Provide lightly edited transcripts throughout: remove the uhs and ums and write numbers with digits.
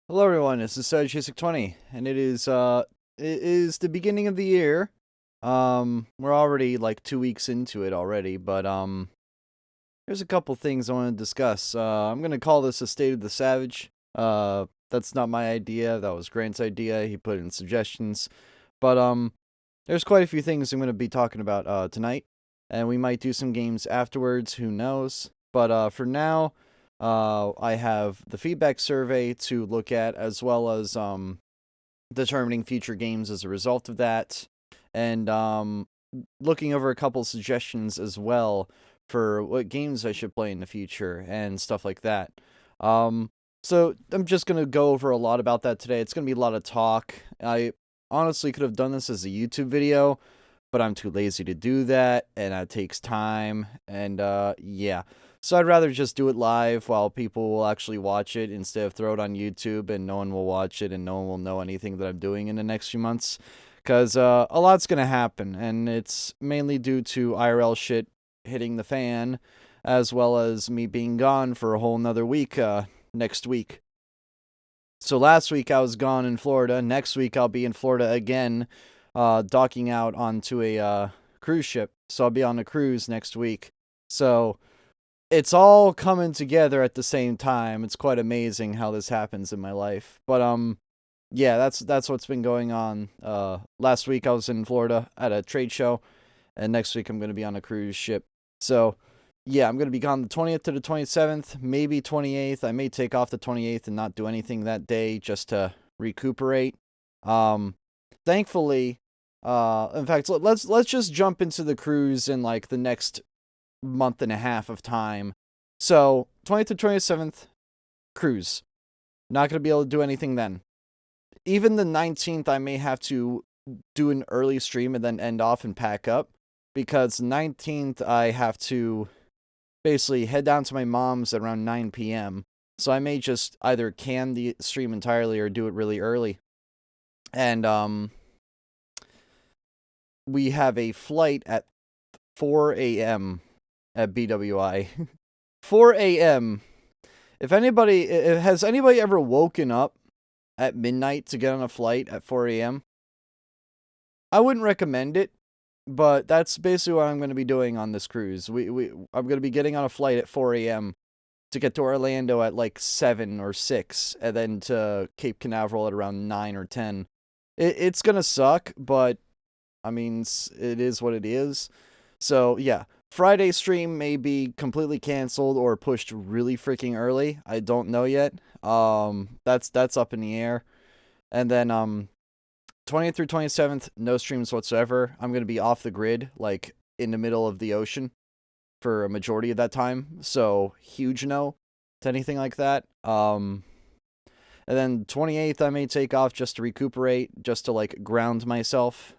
Hello everyone, this is J620, and it is the beginning of the year. We're already like 2 weeks into it already, but there's a couple things I want to discuss. I'm gonna call this a State of the Savage. That's not my idea. That was Grant's idea. He put in suggestions, but there's quite a few things I'm gonna be talking about tonight, and we might do some games afterwards. Who knows? But for now. I have the feedback survey to look at, as well as determining future games as a result of that, and looking over a couple suggestions as well for what games I should play in the future and stuff like that. So I'm just gonna go over a lot about that today. It's gonna be a lot of talk. I honestly could have done this as a YouTube video, but I'm too lazy to do that, and that takes time, and yeah. So I'd rather just do it live while people will actually watch it instead of throw it on YouTube and no one will watch it and no one will know anything that I'm doing in the next few months. Because a lot's going to happen, and it's mainly due to IRL shit hitting the fan, as well as me being gone for a whole nother week next week. So last week I was gone in Florida. Next week I'll be in Florida again, docking out onto a cruise ship. So I'll be on a cruise next week. So it's all coming together at the same time. It's quite amazing how this happens in my life. But yeah, that's what's been going on. Last week I was in Florida at a trade show, and next week I'm going to be on a cruise ship. So yeah, I'm going to be gone the 20th to the 27th, maybe 28th. I may take off the 28th and not do anything that day just to recuperate. Thankfully, in fact, let's just jump into the cruise in like the next month and a half of time. So 20th to 27th, cruise. Not going to be able to do anything then. Even the 19th, I may have to do an early stream and then end off and pack up, because 19th I have to basically head down to my mom's at around 9 p.m. So I may just either can the stream entirely or do it really early. And we have a flight at 4 a.m. at BWI. 4 a.m. If anybody has anybody ever woken up at midnight to get on a flight at 4 a.m.? I wouldn't recommend it, but that's basically what I'm going to be doing on this cruise. I'm going to be getting on a flight at 4 a.m. to get to Orlando at like 7 or 6, and then to Cape Canaveral at around 9 or 10. It's going to suck, but I mean, it is what it is. So yeah, Friday stream may be completely canceled or pushed really freaking early. I don't know yet. That's up in the air. And then 20th through 27th, no streams whatsoever. I'm gonna be off the grid, like in the middle of the ocean, for a majority of that time. So huge no to anything like that. And then 28th, I may take off just to recuperate, just to like ground myself.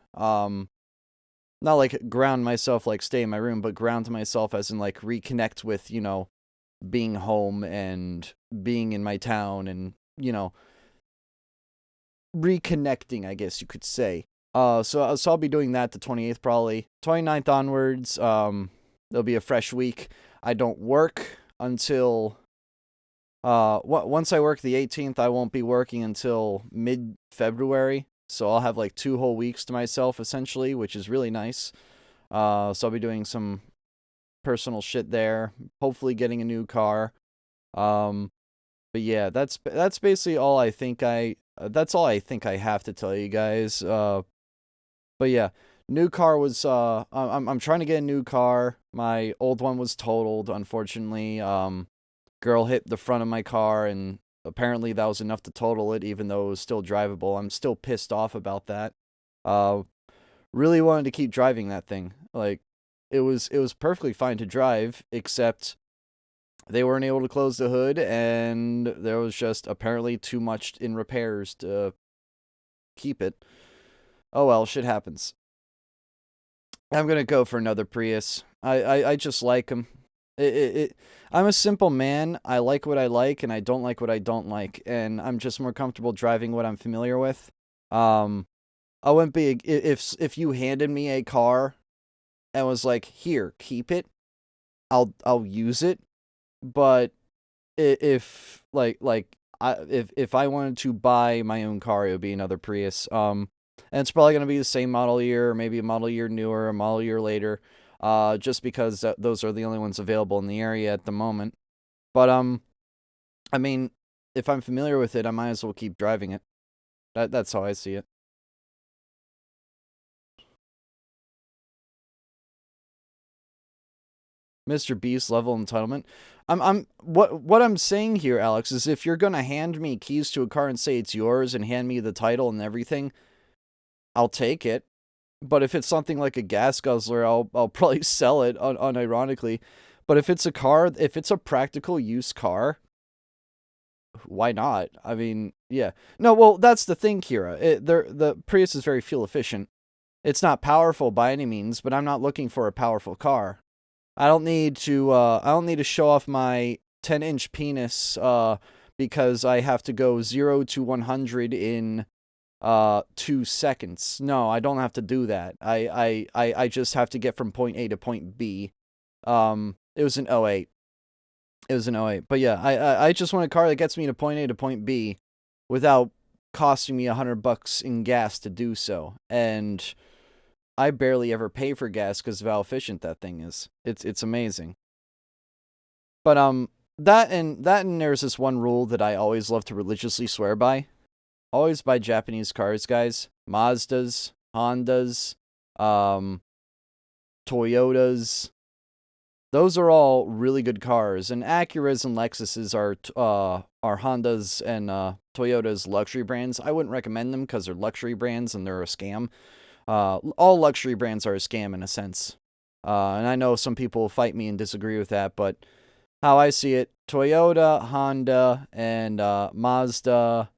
Not like ground myself, like stay in my room, but ground myself as in like reconnect with, being home and being in my town, and, reconnecting, I guess you could say. So I'll be doing that the 28th probably. 29th onwards, there'll be a fresh week. I don't work until, once I work the 18th, I won't be working until mid-February. So I'll have like 2 whole weeks to myself, essentially, which is really nice. So I'll be doing some personal shit there. Hopefully getting a new car. But yeah, that's basically all I think that's all I think I have to tell you guys. But yeah, new car was I'm trying to get a new car. My old one was totaled, unfortunately. Girl hit the front of my car, and apparently that was enough to total it, even though it was still drivable. I'm still pissed off about that. Really wanted to keep driving that thing. Like, it was perfectly fine to drive, except they weren't able to close the hood, and there was just apparently too much in repairs to keep it. Oh well, shit happens. I'm gonna go for another Prius. I just like them. I'm a simple man. I like what I like, and I don't like what I don't like, and I'm just more comfortable driving what I'm familiar with. I wouldn't be if you handed me a car and was like, "Here, keep it. I'll use it." But if like if I wanted to buy my own car, it would be another Prius. And it's probably going to be the same model year, maybe a model year newer, a model year later, just because those are the only ones available in the area at the moment. But I mean, if I'm familiar with it, I might as well keep driving it. That's how I see it. Mr. Beast level entitlement. What I'm saying here, Alex, is if you're gonna hand me keys to a car and say it's yours and hand me the title and everything, I'll take it. But if it's something like a gas guzzler, I'll probably sell it unironically. But if it's a car, if it's a practical use car, why not? I mean, yeah. No, well, that's the thing, Kira. The Prius is very fuel efficient. It's not powerful by any means, but I'm not looking for a powerful car. I don't need to show off my 10-inch penis because I have to go 0 to 100 in 2 seconds. No, I don't have to do that. I just have to get from point A to point B. It was an '08. It was an '08. But yeah, I just want a car that gets me to point A to point B without costing me $100 in gas to do so. And I barely ever pay for gas because of how efficient that thing is. It's amazing. But that and there's this one rule that I always love to religiously swear by. Always buy Japanese cars, guys. Mazdas, Hondas, Toyotas. Those are all really good cars, and Acuras and Lexuses are Hondas and Toyotas luxury brands. I wouldn't recommend them because they're luxury brands and they're a scam. All luxury brands are a scam in a sense. And I know some people fight me and disagree with that, but how I see it, Toyota, Honda, and Mazda,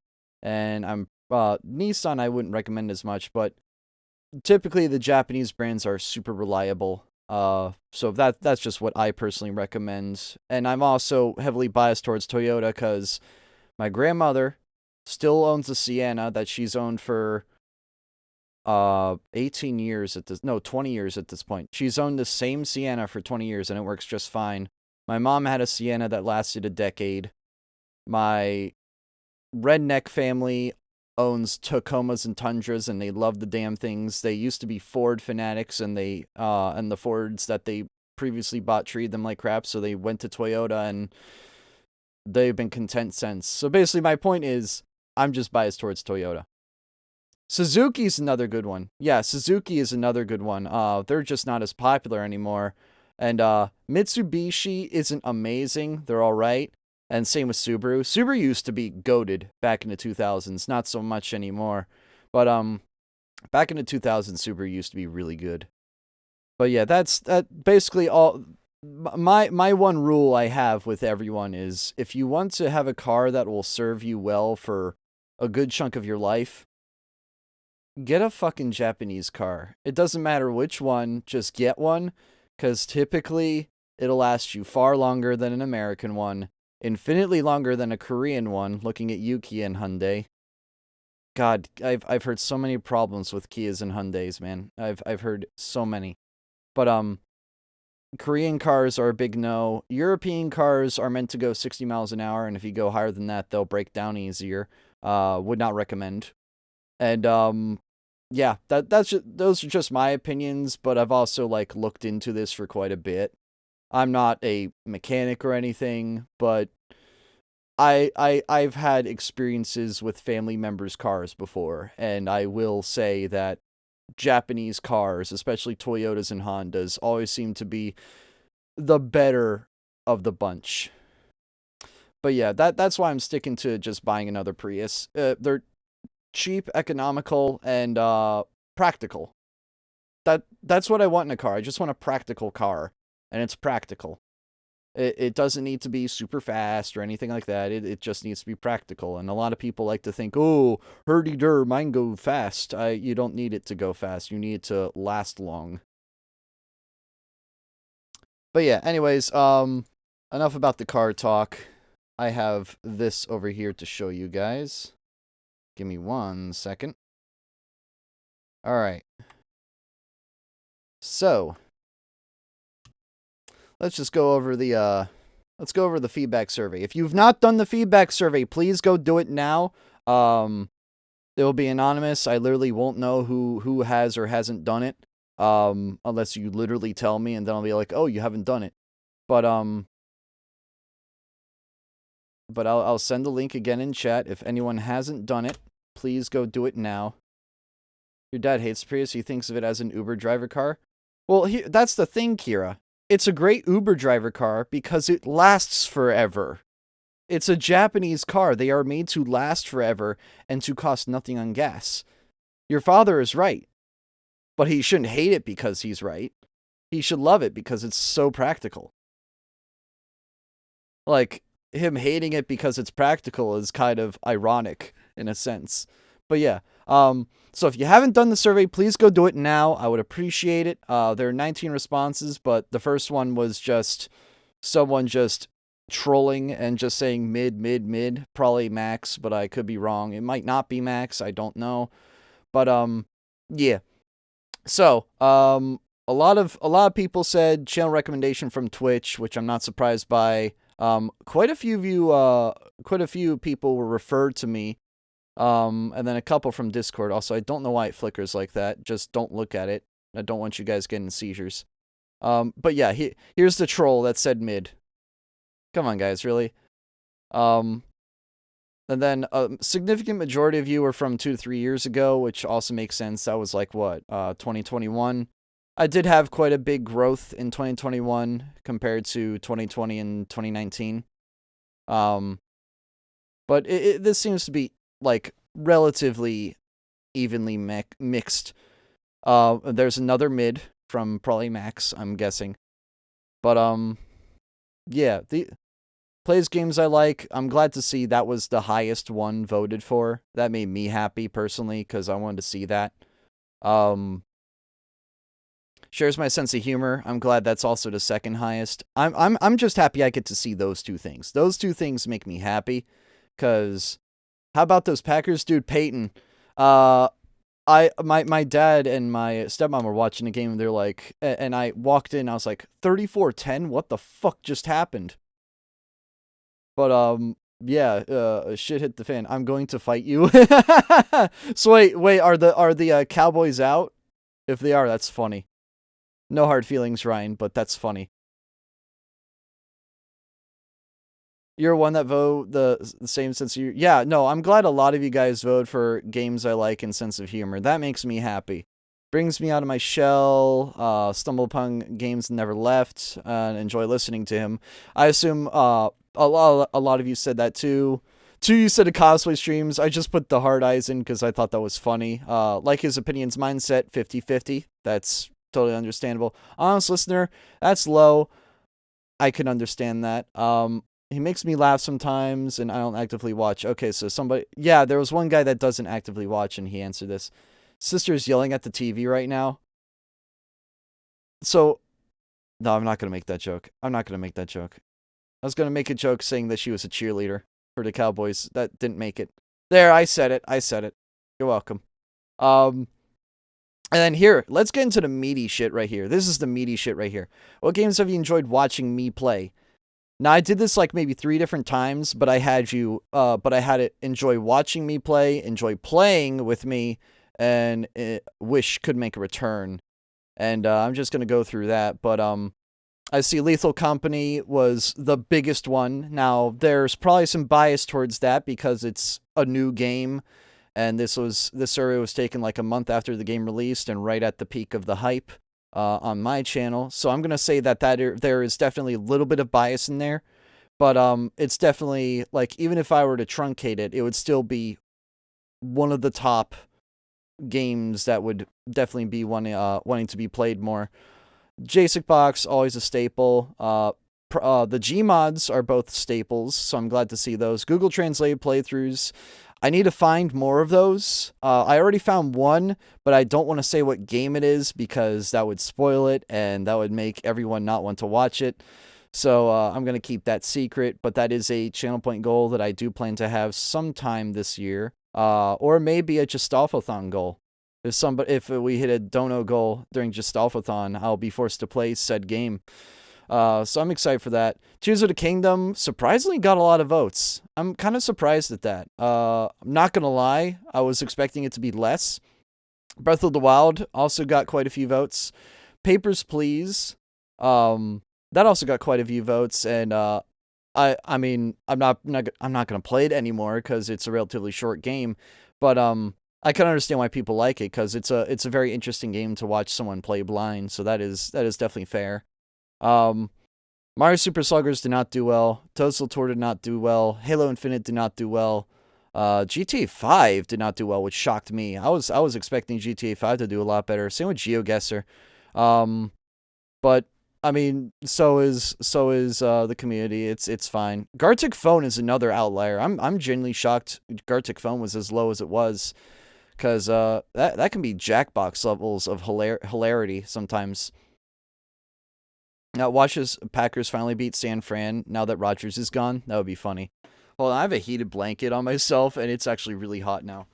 and Nissan I wouldn't recommend as much, but typically the Japanese brands are super reliable. So that's just what I personally recommend. And I'm also heavily biased towards Toyota because my grandmother still owns a Sienna that she's owned for 18 years 20 years at this point. She's owned the same Sienna for 20 years and it works just fine. My mom had a Sienna that lasted a decade. My redneck family owns Tacomas and Tundras and they love the damn things. They used to be Ford fanatics and and the Fords that they previously bought treated them like crap, so they went to Toyota and they've been content since. So basically my point is I'm just biased towards Toyota. Suzuki's another good one. Yeah, Suzuki is another good one. They're just not as popular anymore. And Mitsubishi isn't amazing. They're all right. And same with Subaru. Subaru used to be goated back in the 2000s. Not so much anymore. But back in the 2000s, Subaru used to be really good. But yeah, that's basically all. My one rule I have with everyone is if you want to have a car that will serve you well for a good chunk of your life, get a fucking Japanese car. It doesn't matter which one, just get one, because typically it'll last you far longer than an American one, infinitely longer than a Korean one, looking at Yuki and Hyundai. God, I've heard so many problems with Kias and Hyundais, man. I've heard so many. But Korean cars are a big no. European cars are meant to go 60 miles an hour, and if you go higher than that, they'll break down easier. Would not recommend. And yeah, those are just my opinions, but I've also looked into this for quite a bit. I'm not a mechanic or anything, but I've had experiences with family members' cars before, and I will say that Japanese cars, especially Toyotas and Hondas, always seem to be the better of the bunch. But yeah, that's why I'm sticking to just buying another Prius. They're cheap, economical, and practical. That's what I want in a car. I just want a practical car, and it's practical. It doesn't need to be super fast or anything like that. It just needs to be practical. And a lot of people like to think, oh, hurdy-dur, mine go fast. You don't need it to go fast. You need it to last long. But yeah, anyways, enough about the car talk. I have this over here to show you guys. Give me 1 second. Alright. So, let's just go over the let's go over the feedback survey. If you've not done the feedback survey, please go do it now. It will be anonymous. I literally won't know who has or hasn't done it, unless you literally tell me, and then I'll be like, oh, you haven't done it. But I'll send the link again in chat. If anyone hasn't done it, please go do it now. Your dad hates Prius. He thinks of it as an Uber driver car. Well, that's the thing, Kira. It's a great Uber driver car because it lasts forever. It's a Japanese car. They are made to last forever and to cost nothing on gas. Your father is right. But he shouldn't hate it because he's right. He should love it because it's so practical. Like, him hating it because it's practical is kind of ironic in a sense. But yeah, so if you haven't done the survey, please go do it now. I would appreciate it. There are 19 responses, but the first one was just someone just trolling and just saying mid, probably max, but I could be wrong. It might not be max, I don't know. But yeah. So, a lot of people said channel recommendation from Twitch, which I'm not surprised by. Quite a few people were referred to me. And then a couple from Discord. Also, I don't know why it flickers like that. Just don't look at it. I don't want you guys getting seizures. But yeah, here's the troll that said mid. Come on, guys, really? And then a significant majority of you were from 2 to 3 years ago, which also makes sense. That was like, what, 2021? I did have quite a big growth in 2021 compared to 2020 and 2019. But this seems to be, like, relatively evenly mixed. There's another mid from probably Max, I'm guessing. But, yeah, plays games I like. I'm glad to see that was the highest one voted for. That made me happy, personally, because I wanted to see that. Shares my sense of humor. I'm glad that's also the second highest. I'm just happy I get to see those two things. Those two things make me happy, because how about those Packers? Dude, Peyton. My dad and my stepmom were watching the game, and they're like, and I walked in, I was like, 34-10? What the fuck just happened? But, yeah, shit hit the fan. I'm going to fight you. So wait, are the Cowboys out? If they are, that's funny. No hard feelings, Ryan, but that's funny. You're one that vote the same sense of humor. Yeah, no, I'm glad a lot of you guys vote for games I like and sense of humor. That makes me happy. Brings me out of my shell, stumble upon games never left, and enjoy listening to him. I assume a lot of you said that too. Two, you said a cosplay streams. I just put the hard eyes in because I thought that was funny. Like his opinions mindset, 50-50. That's totally understandable. Honest listener, that's low. I can understand that. He makes me laugh sometimes, and I don't actively watch. Okay, so somebody... Yeah, there was one guy that doesn't actively watch, and he answered this. Sister's yelling at the TV right now. So... No, I'm not going to make that joke. I'm not going to make that joke. I was going to make a joke saying that she was a cheerleader for the Cowboys. That didn't make it. There, I said it. I said it. You're welcome. And then here, let's get into the meaty shit right here. This is the meaty shit right here. What games have you enjoyed watching me play? Now, I did this like maybe 3 different times, but I had it enjoy watching me play, enjoy playing with me, and wish could make a return. And I'm just going to go through that. But I see Lethal Company was the biggest one. Now, there's probably some bias towards that because it's a new game. And this survey was taken like a month after the game released and right at the peak of the hype on my channel. So I'm going to say that there is definitely a little bit of bias in there. But it's definitely, like, even if I were to truncate it, it would still be one of the top games that would definitely be wanting to be played more. JSIC Box, always a staple. The Gmods are both staples, so I'm glad to see those. Google Translate playthroughs. I need to find more of those. I already found one, but I don't want to say what game it is because that would spoil it, and that would make everyone not want to watch it. So I'm going to keep that secret, but that is a channel point goal that I do plan to have sometime this year. Or maybe a Justalphathon goal. If we hit a dono goal during Justalphathon, I'll be forced to play said game. So I'm excited for that. Tears of the Kingdom surprisingly got a lot of votes. I'm kind of surprised at that. I'm not gonna lie, I was expecting it to be less. Breath of the Wild also got quite a few votes. Papers, Please, that also got quite a few votes, and I mean, I'm not gonna play it anymore because it's a relatively short game, but I can understand why people like it because it's a very interesting game to watch someone play blind. So that is definitely fair. Mario Super Sluggers did not do well. Toadstool Tour did not do well. Halo Infinite did not do well. GTA 5 did not do well, which shocked me. I was expecting GTA 5 to do a lot better. Same with GeoGuessr. But I mean, so is the community. It's fine. Gartic Phone is another outlier. I'm genuinely shocked Gartic Phone was as low as it was, because that can be Jackbox levels of hilarity sometimes. Now, watch as Packers finally beat San Fran now that Rodgers is gone. That would be funny. Well, I have a heated blanket on myself, and it's actually really hot now.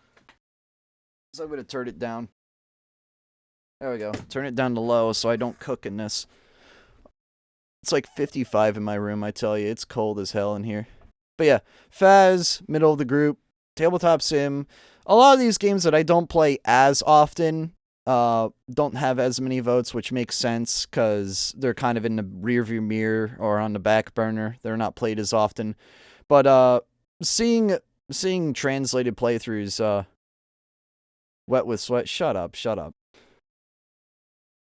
So I'm going to turn it down. There we go. Turn it down to low so I don't cook in this. It's like 55 in my room, I tell you. It's cold as hell in here. But yeah, Faz, middle of the group. Tabletop Sim. A lot of these games that I don't play as often don't have as many votes, which makes sense because they're kind of in the rearview mirror or on the back burner. They're not played as often. But seeing translated playthroughs, Wet with Sweat. Shut up.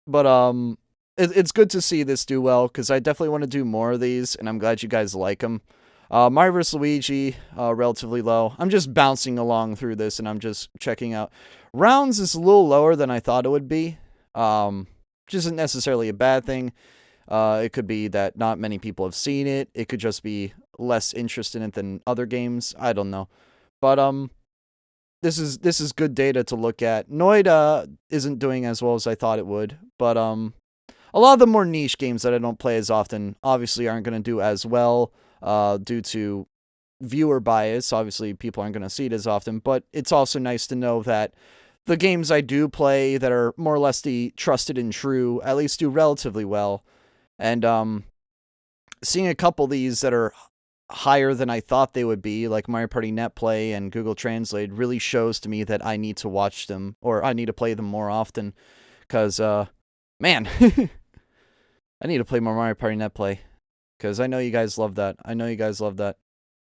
But it's good to see this do well because I definitely want to do more of these, and I'm glad you guys like them. Mario vs. Luigi, relatively low. I'm just bouncing along through this, and I'm just checking out. Rounds is a little lower than I thought it would be, which isn't necessarily a bad thing. It could be that not many people have seen it. It could just be less interest in it than other games. I don't know. But this is good data to look at. Noid isn't doing as well as I thought it would, but a lot of the more niche games that I don't play as often obviously aren't going to do as well due to viewer bias. Obviously, people aren't going to see it as often, but it's also nice to know that the games I do play that are more or less the trusted and true at least do relatively well. And seeing a couple of these that are higher than I thought they would be, like Mario Party Netplay and Google Translate, really shows to me that I need to watch them, or I need to play them more often, because, man, I need to play more Mario Party Netplay, because I know you guys love that.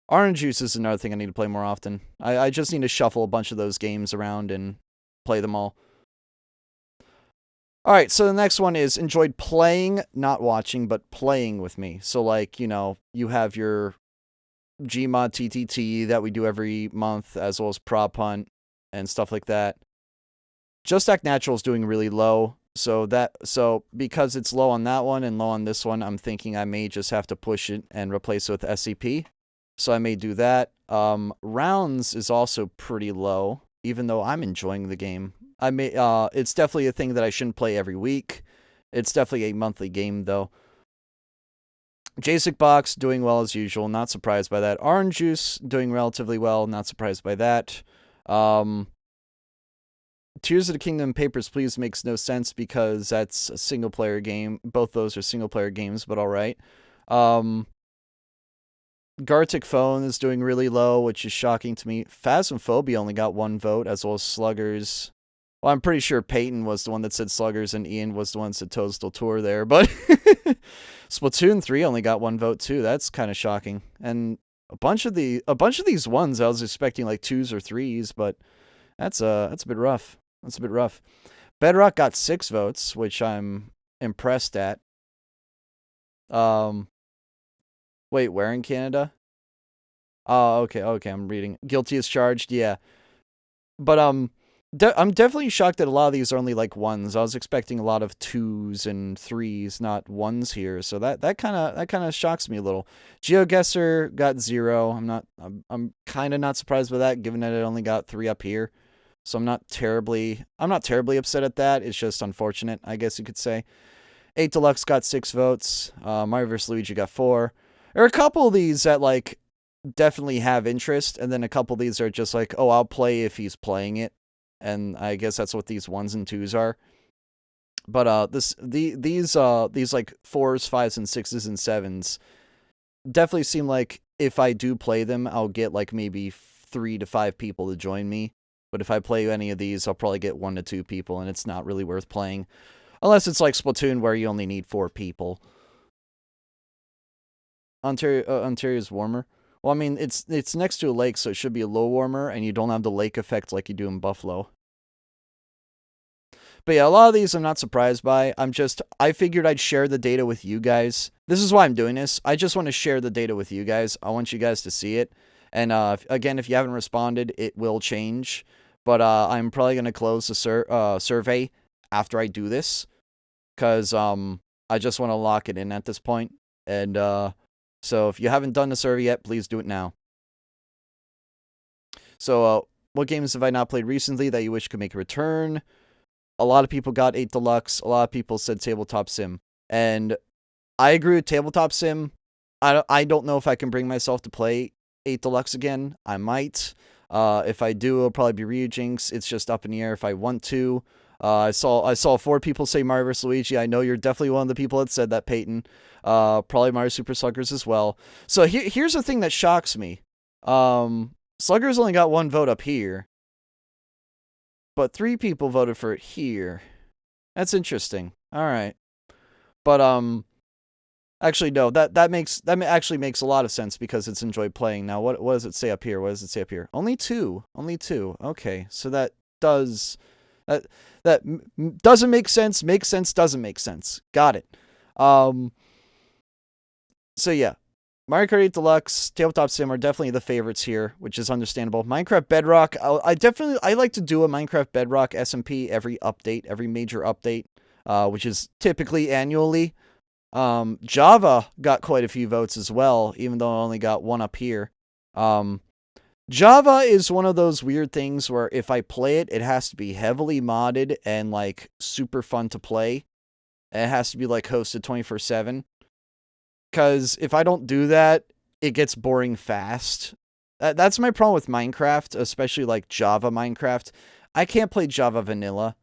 Orange Juice is another thing I need to play more often. I just need to shuffle a bunch of those games around and play them all. Alright, so the next one is enjoyed playing, not watching, but playing with me. So, like, you know, you have your Gmod TTT that we do every month, as well as Prop Hunt and stuff like that. Just Act Natural is doing really low. So because it's low on that one and low on this one, I'm thinking I may just have to push it and replace it with SCP. So I may do that. Rounds is also pretty low, even though I'm enjoying the game. It's definitely a thing that I shouldn't play every week. It's definitely a monthly game, though. JSIC Box doing well as usual, not surprised by that. Orange Juice doing relatively well, not surprised by that. Tears of the Kingdom Papers, Please makes no sense because that's a single-player game. Both those are single-player games, but alright. Gartic Phone is doing really low, which is shocking to me. Phasmophobia only got 1 vote, as well as Sluggers. Well, I'm pretty sure Peyton was the one that said Sluggers, and Ian was the one that said Toadstool Tour there, but Splatoon 3 only got 1 vote too. That's kind of shocking. And a bunch of these ones I was expecting like 2s or 3s, but that's a bit rough. Bedrock got 6 votes, which I'm impressed at. Wait, where in Canada? Oh, okay, I'm reading. Guilty as charged, yeah. But I'm definitely shocked that a lot of these are only like 1s. I was expecting a lot of 2s and 3s, not 1s here. So that kind of shocks me a little. GeoGuessr got 0. I'm kind of not surprised by that, given that it only got 3 up here. So I'm not terribly upset at that. It's just unfortunate, I guess you could say. 8 Deluxe got 6 votes. Mario vs. Luigi got 4. There are a couple of these that like definitely have interest, and then a couple of these are just like, oh, I'll play if he's playing it. And I guess that's what these 1s and 2s are. But these like 4s, 5s, and 6s and 7s definitely seem like if I do play them, I'll get like maybe 3 to 5 people to join me. But if I play any of these, I'll probably get 1 to 2 people, and it's not really worth playing. Unless it's like Splatoon, where you only need 4 people. Ontario's warmer. Well, I mean, it's next to a lake, so it should be a little warmer, and you don't have the lake effect like you do in Buffalo. But yeah, a lot of these I'm not surprised by. I figured I'd share the data with you guys. This is why I'm doing this. I just want to share the data with you guys. I want you guys to see it. And again, if you haven't responded, it will change. But I'm probably going to close the survey after I do this. Because I just want to lock it in at this point. And so if you haven't done the survey yet, please do it now. So what games have I not played recently that you wish could make a return? A lot of people got 8 Deluxe. A lot of people said Tabletop Sim. And I agree with Tabletop Sim. I don't know if I can bring myself to play 8 Deluxe again. I might. If I do, it'll probably be Ryujinx. It's just up in the air if I want to. I saw 4 people say Mario vs. Luigi. I know you're definitely one of the people that said that, Peyton. Probably Mario Super Sluggers as well. So here's the thing that shocks me. Sluggers only got 1 vote up here. But 3 people voted for it here. That's interesting. All right. But actually no, that actually makes a lot of sense because it's enjoyed playing. Now what does it say up here? What does it say up here? Only 2. Only 2. Okay. So that doesn't make sense. Makes sense, doesn't make sense. Got it. So yeah. Mario Kart 8 Deluxe, Tabletop Sim are definitely the favorites here, which is understandable. Minecraft Bedrock, I like to do a Minecraft Bedrock SMP every major update, which is typically annually. Java got quite a few votes as well, even though I only got 1 up here. Java is one of those weird things where if I play it, it has to be heavily modded and like super fun to play. It has to be like hosted 24/7. Because if I don't do that, it gets boring fast. That's my problem with Minecraft, especially like Java Minecraft. I can't play Java vanilla.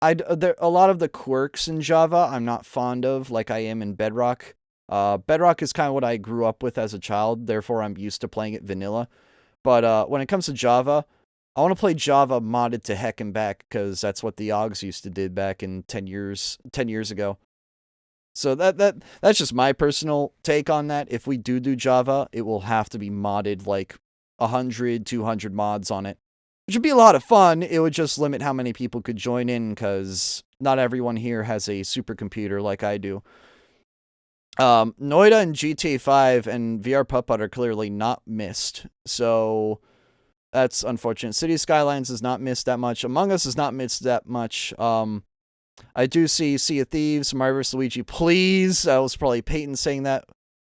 A lot of the quirks in Java I'm not fond of, like I am in Bedrock. Bedrock is kind of what I grew up with as a child, therefore I'm used to playing it vanilla. But when it comes to Java, I want to play Java modded to heck and back, because that's what the OGs used to did back in 10 years ago. So that's just my personal take on that. If we do Java, it will have to be modded like 100, 200 mods on it. Which would be a lot of fun. It would just limit how many people could join in because not everyone here has a supercomputer like I do. Noida and GTA 5 and VR Putt-Putt are clearly not missed. So that's unfortunate. City Skylines is not missed that much. Among Us is not missed that much. I do see Sea of Thieves, Mario vs. Luigi, please. That was probably Peyton saying that.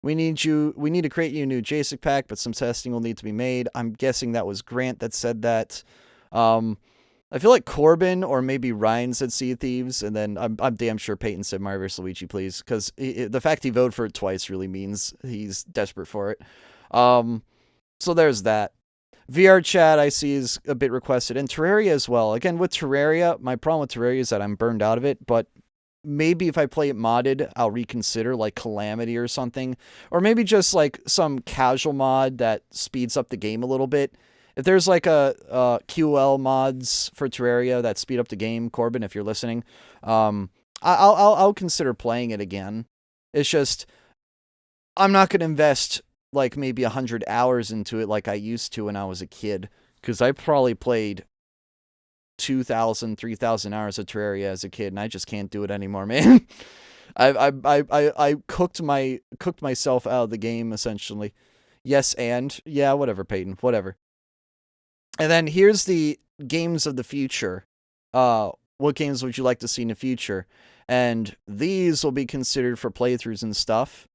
We need to create you a new JSON pack, but some testing will need to be made. I'm guessing that was Grant that said that. I feel like Corbin or maybe Ryan said Sea of Thieves, and then I'm damn sure Peyton said Mario vs. Luigi, please, because the fact he voted for it twice really means he's desperate for it. So there's that. VR chat I see is a bit requested, and Terraria as well. Again, with Terraria, my problem with Terraria is that I'm burned out of it, but maybe if I play it modded, I'll reconsider, like Calamity or something. Or maybe just like some casual mod that speeds up the game a little bit. If there's like a QL mods for Terraria that speed up the game, Corbin, if you're listening, I'll consider playing it again. It's just, I'm not going to invest like maybe 100 hours into it like I used to when I was a kid. Because I probably played 2,000, 3,000 hours of Terraria as a kid, and I just can't do it anymore, man. I cooked myself out of the game, essentially. Yes, and yeah, whatever, Peyton, whatever. And then here's the games of the future. What games would you like to see in the future? And these will be considered for playthroughs and stuff.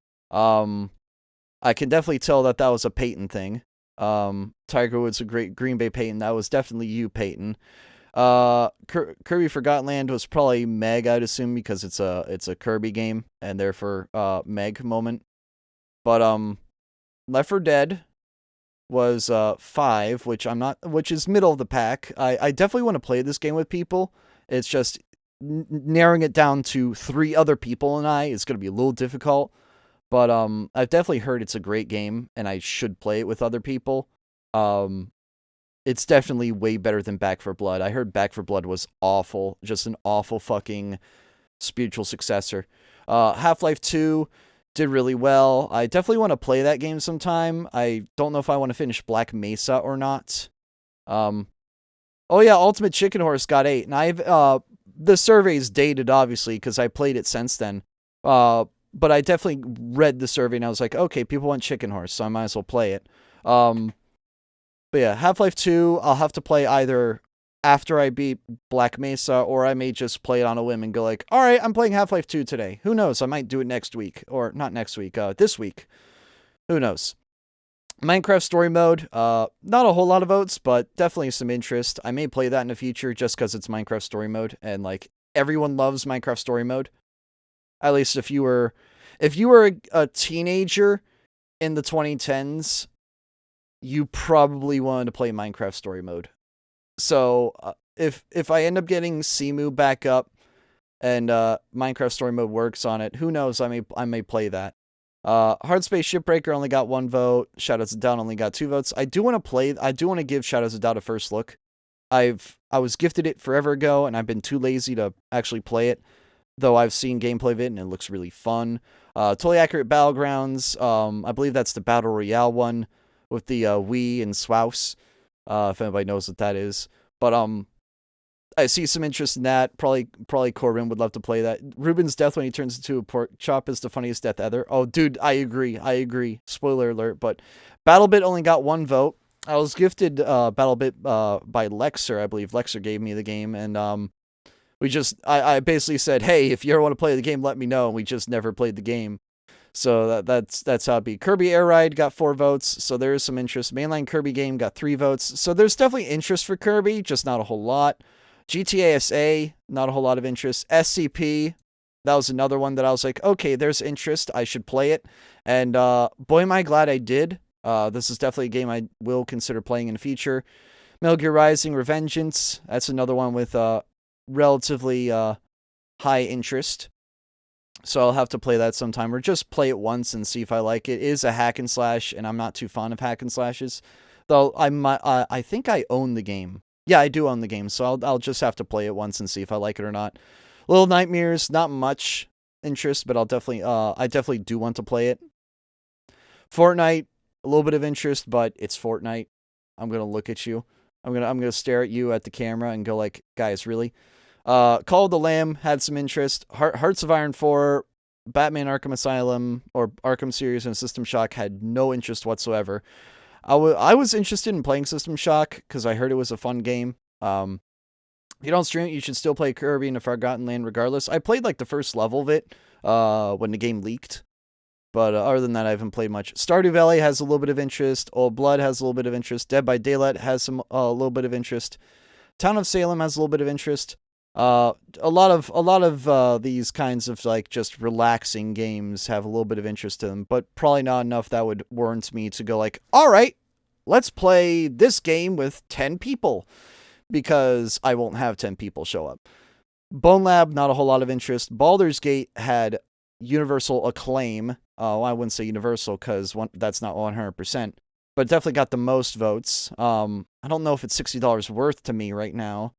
I can definitely tell that was a Peyton thing. Tiger Woods, a great Green Bay Peyton. That was definitely you, Peyton. Kirby Forgotten Land was probably Meg, I'd assume, because it's a Kirby game, and therefore Meg moment. But Left 4 Dead was 5, which is middle of the pack. I definitely want to play this game with people. It's just narrowing it down to 3 other people and I is going to be a little difficult. But I've definitely heard it's a great game, and I should play it with other people. It's definitely way better than Back 4 Blood. I heard Back 4 Blood was awful, just an awful fucking spiritual successor. Half-Life 2 did really well. I definitely want to play that game sometime. I don't know if I want to finish Black Mesa or not. Oh yeah, Ultimate Chicken Horse got 8, and I've the survey's dated obviously because I played it since then. But I definitely read the survey and I was like, okay, people want Chicken Horse, so I might as well play it. But yeah, Half-Life 2, I'll have to play either after I beat Black Mesa, or I may just play it on a whim and go like, all right, I'm playing Half-Life 2 today. Who knows? I might do it next week, or not next week, this week. Who knows? Minecraft Story Mode, not a whole lot of votes, but definitely some interest. I may play that in the future just because it's Minecraft Story Mode, and like everyone loves Minecraft Story Mode. At least if you were a teenager in the 2010s, you probably wanted to play Minecraft Story Mode. So if I end up getting Simu back up and Minecraft Story Mode works on it, who knows? I may play that. Hard Space Shipbreaker only got 1 vote. Shadows of Doubt only got 2 votes. I do want to give Shadows of Doubt a first look. I was gifted it forever ago, and I've been too lazy to actually play it. Though I've seen gameplay of it, and it looks really fun. Totally Accurate Battlegrounds. I believe that's the Battle Royale one with the Wii and Swouse. If anybody knows what that is. But I see some interest in that. Probably Corbin would love to play that. Ruben's death when he turns into a pork chop is the funniest death ever. Oh, dude, I agree. Spoiler alert. But BattleBit only got 1 vote. I was gifted BattleBit by Lexer. I believe Lexer gave me the game, and I basically said, hey, if you ever want to play the game, let me know. And we just never played the game. So that's how it be. Kirby Air Ride got 4 votes, so there is some interest. Mainline Kirby game got 3 votes. So there's definitely interest for Kirby, just not a whole lot. GTA SA, not a whole lot of interest. SCP, that was another one that I was like, okay, there's interest. I should play it. And boy, am I glad I did. This is definitely a game I will consider playing in the future. Metal Gear Rising Revengeance, that's another one with relatively high interest, so I'll have to play that sometime, or just play it once and see if I like it. It is a hack and slash, and I'm not too fond of hack and slashes, though I think I own the game. Yeah, I do own the game, so I'll just have to play it once and see if I like it or not. Little Nightmares, not much interest, but I definitely do want to play it. Fortnite, a little bit of interest, but it's Fortnite. I'm gonna look at you. I'm gonna stare at you at the camera and go like, guys, really? Call of the Lamb had some interest. Hearts of Iron 4, Batman Arkham Asylum, or Arkham series, and System Shock had no interest whatsoever. I was interested in playing System Shock because I heard it was a fun game. If you don't stream it, you should still play Kirby in the Forgotten Land regardless. I played like the first level of it when the game leaked. But other than that, I haven't played much. Stardew Valley has a little bit of interest. Old Blood has a little bit of interest. Dead by Daylight has a little bit of interest. Town of Salem has a little bit of interest. A lot of these kinds of like just relaxing games have a little bit of interest to them, but probably not enough that would warrant me to go like, all right, let's play this game with 10 people, because I won't have 10 people show up. Bone Lab, not a whole lot of interest. Baldur's Gate had universal acclaim. I wouldn't say universal because that's not 100%, but it definitely got the most votes. I don't know if it's $60 worth to me right now.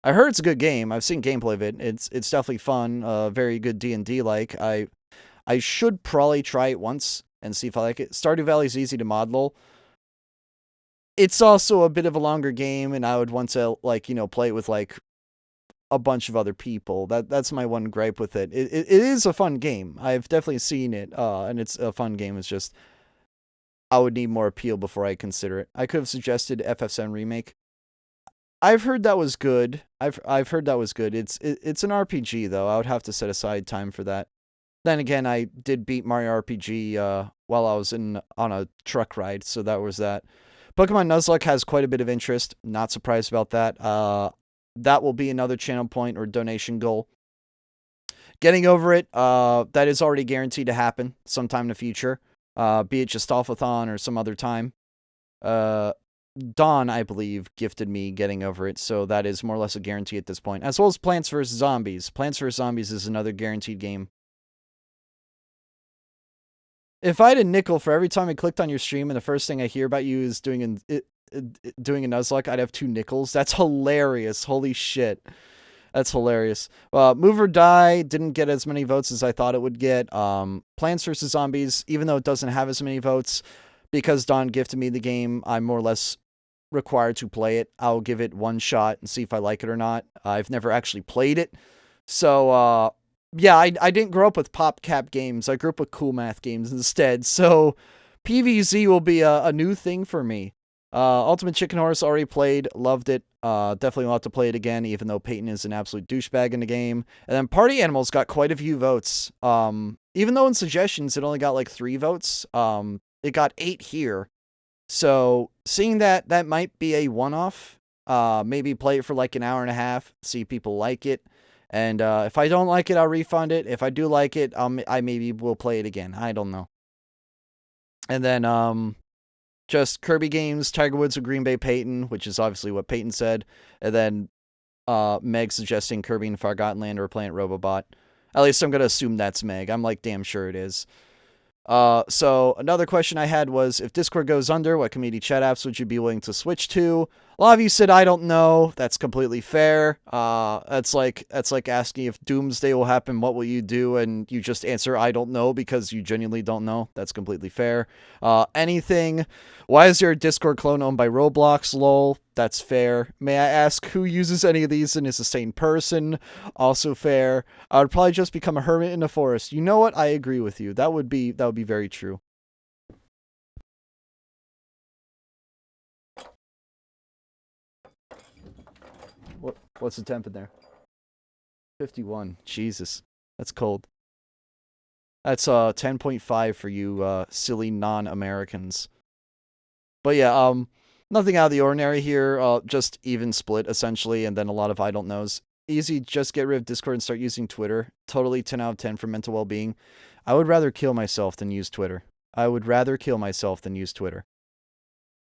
I heard it's a good game. I've seen gameplay of it. It's definitely fun. Very good D&D like. I should probably try it once and see if I like it. Stardew Valley is easy to model. It's also a bit of a longer game, and I would want to play it with like a bunch of other people. That's my one gripe with it. It is a fun game. I've definitely seen it, and it's a fun game. It's just I would need more appeal before I consider it. I could have suggested FF7 Remake. I've heard that was good. I've heard that was good. It's an RPG though. I would have to set aside time for that. Then again, I did beat Mario RPG while I was on a truck ride, so that was that. Pokemon Nuzlocke has quite a bit of interest. Not surprised about that. That will be another channel point or donation goal. Getting Over It, that is already guaranteed to happen sometime in the future. Be it just Alphathon or some other time. Dawn, I believe, gifted me getting over it, so that is more or less a guarantee at this point. As well as Plants vs. Zombies. Plants vs. Zombies is another guaranteed game. If I had a nickel for every time I clicked on your stream and the first thing I hear about you is doing a Nuzlocke, I'd have 2 nickels. That's hilarious. Holy shit. That's hilarious. Move or Die didn't get as many votes as I thought it would get. Plants vs. Zombies, even though it doesn't have as many votes, because Don gifted me the game, I'm more or less required to play it. I'll give it one shot and see if I like it or not. I've never actually played it. So, yeah, I didn't grow up with PopCap games. I grew up with Cool Math games instead. So, PvZ will be a new thing for me. Ultimate Chicken Horse already played, loved it. Definitely want to play it again, even though Peyton is an absolute douchebag in the game. And then Party Animals got quite a few votes. Even though in suggestions it only got like 3 votes, it got 8 here. So seeing that might be a one-off. Maybe play it for like an hour and a half, see if people like it. And if I don't like it, I'll refund it. If I do like it, I maybe will play it again. I don't know. And then just Kirby games, Tiger Woods with Green Bay Peyton, which is obviously what Peyton said. And then Meg suggesting Kirby and Forgotten Land or Planet Robobot. At least I'm going to assume that's Meg. I'm like damn sure it is. So another question I had was, if Discord goes under, what community chat apps would you be willing to switch to? A lot of you said, I don't know. That's completely fair. That's like asking if doomsday will happen, what will you do? And you just answer, I don't know, because you genuinely don't know. That's completely fair. Anything. Why is there a Discord clone owned by Roblox? Lol. That's fair. May I ask who uses any of these and is a sane person? Also fair. I would probably just become a hermit in the forest. You know what? I agree with you. That would be very true. What's the temp in there? 51. Jesus. That's cold. That's 10.5 for you silly non-Americans. But yeah, nothing out of the ordinary here. Just even split essentially, and then a lot of I don't knows. Easy, just get rid of Discord and start using Twitter. Totally 10 out of 10 for mental well-being. I would rather kill myself than use Twitter. I would rather kill myself than use Twitter.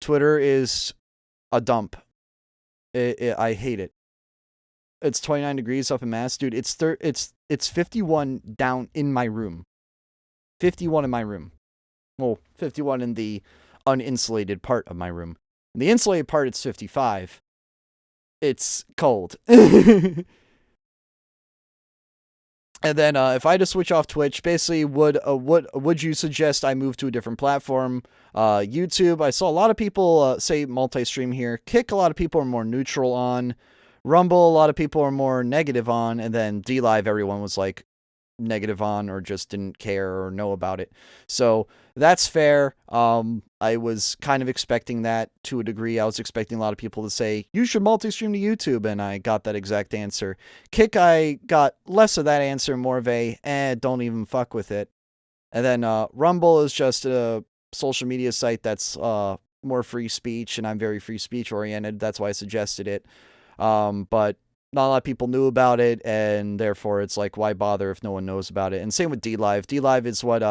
Twitter is a dump. I hate it. It's 29 degrees up in Mass, dude. It's 51 down in my room. 51 in my room. Well, 51 in the uninsulated part of my room. In the insulated part, it's 55. It's cold. And then if I had to switch off Twitch, basically, would you suggest I move to a different platform? YouTube, I saw a lot of people say multi-stream here. Kick, a lot of people are more neutral on. Rumble, a lot of people are more negative on. And then DLive, everyone was like negative on or just didn't care or know about it. So that's fair. I was kind of expecting that to a degree. I was expecting a lot of people to say, you should multi-stream to YouTube, and I got that exact answer. Kick, I got less of that answer, more of a, don't even fuck with it. And then Rumble is just a social media site that's more free speech, and I'm very free speech oriented. That's why I suggested it. But not a lot of people knew about it, and therefore it's like, why bother if no one knows about it? And same with DLive. DLive is what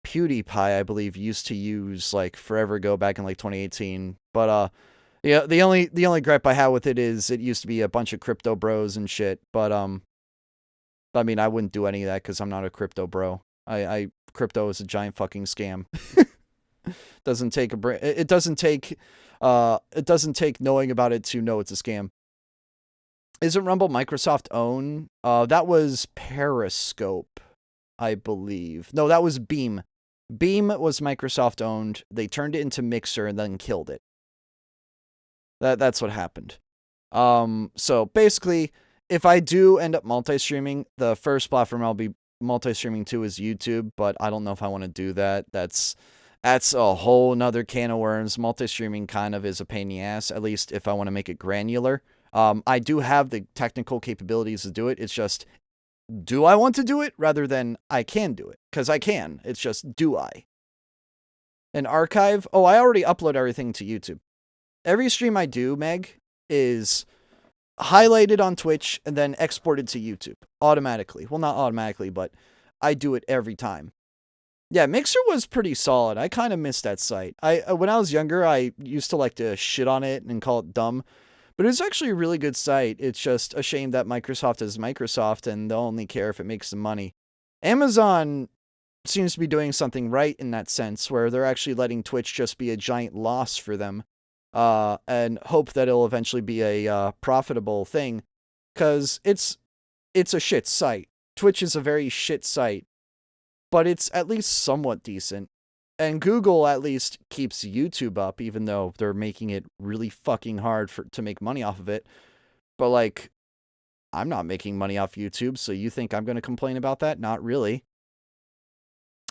PewDiePie, I believe, used to use like forever ago, back in like 2018. But yeah, the only gripe I have with it is it used to be a bunch of crypto bros and shit. But I mean, I wouldn't do any of that because I'm not a crypto bro. Crypto is a giant fucking scam. Doesn't take it doesn't take knowing about it to know it's a scam. Isn't Rumble Microsoft own? That was Periscope, I believe. No, that was Beam. Beam was Microsoft owned. They turned it into Mixer and then killed it. That's what happened. So basically, if I do end up multi-streaming, the first platform I'll be multi-streaming to is YouTube, but I don't know if I want to do that. That's a whole nother can of worms. Multi-streaming kind of is a pain in the ass, at least if I want to make it granular. I do have the technical capabilities to do it. It's just, do I want to do it rather than I can do it? Because I can. It's just, do I? An archive? Oh, I already upload everything to YouTube. Every stream I do, Meg, is highlighted on Twitch and then exported to YouTube automatically. Well, not automatically, but I do it every time. Yeah, Mixer was pretty solid. I kind of missed that site. When I was younger, I used to like to shit on it and call it dumb, but it's actually a really good site. It's just a shame that Microsoft is Microsoft and they'll only care if it makes some money. Amazon seems to be doing something right in that sense, where they're actually letting Twitch just be a giant loss for them, and hope that it'll eventually be a profitable thing, because it's a shit site. Twitch is a very shit site, but it's at least somewhat decent. And Google at least keeps YouTube up, even though they're making it really fucking hard to make money off of it. But like, I'm not making money off YouTube, so you think I'm going to complain about that? Not really.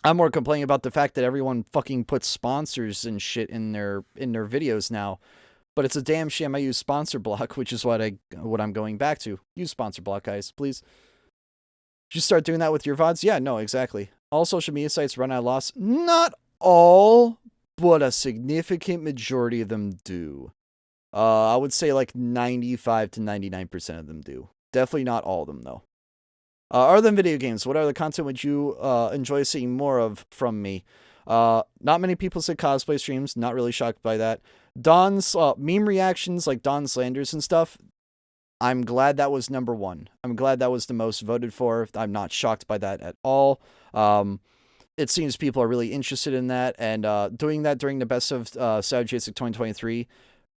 I'm more complaining about the fact that everyone fucking puts sponsors and shit in their videos now. But it's a damn shame I use sponsor block, which is what I'm going back to. Use sponsor block, guys, please. Did you start doing that with your VODs? Yeah, no, exactly. All social media sites run out of loss. Not all, but a significant majority of them do. I would say like 95 to 99% of them do. Definitely not all of them, though. Other than video games, what other content would you enjoy seeing more of from me? Not many people said cosplay streams. Not really shocked by that. Don's meme reactions, like Don's Landers and stuff. I'm glad that was number one. I'm glad that was the most voted for. I'm not shocked by that at all. It seems people are really interested in that, and doing that during the best of Saturday 2023,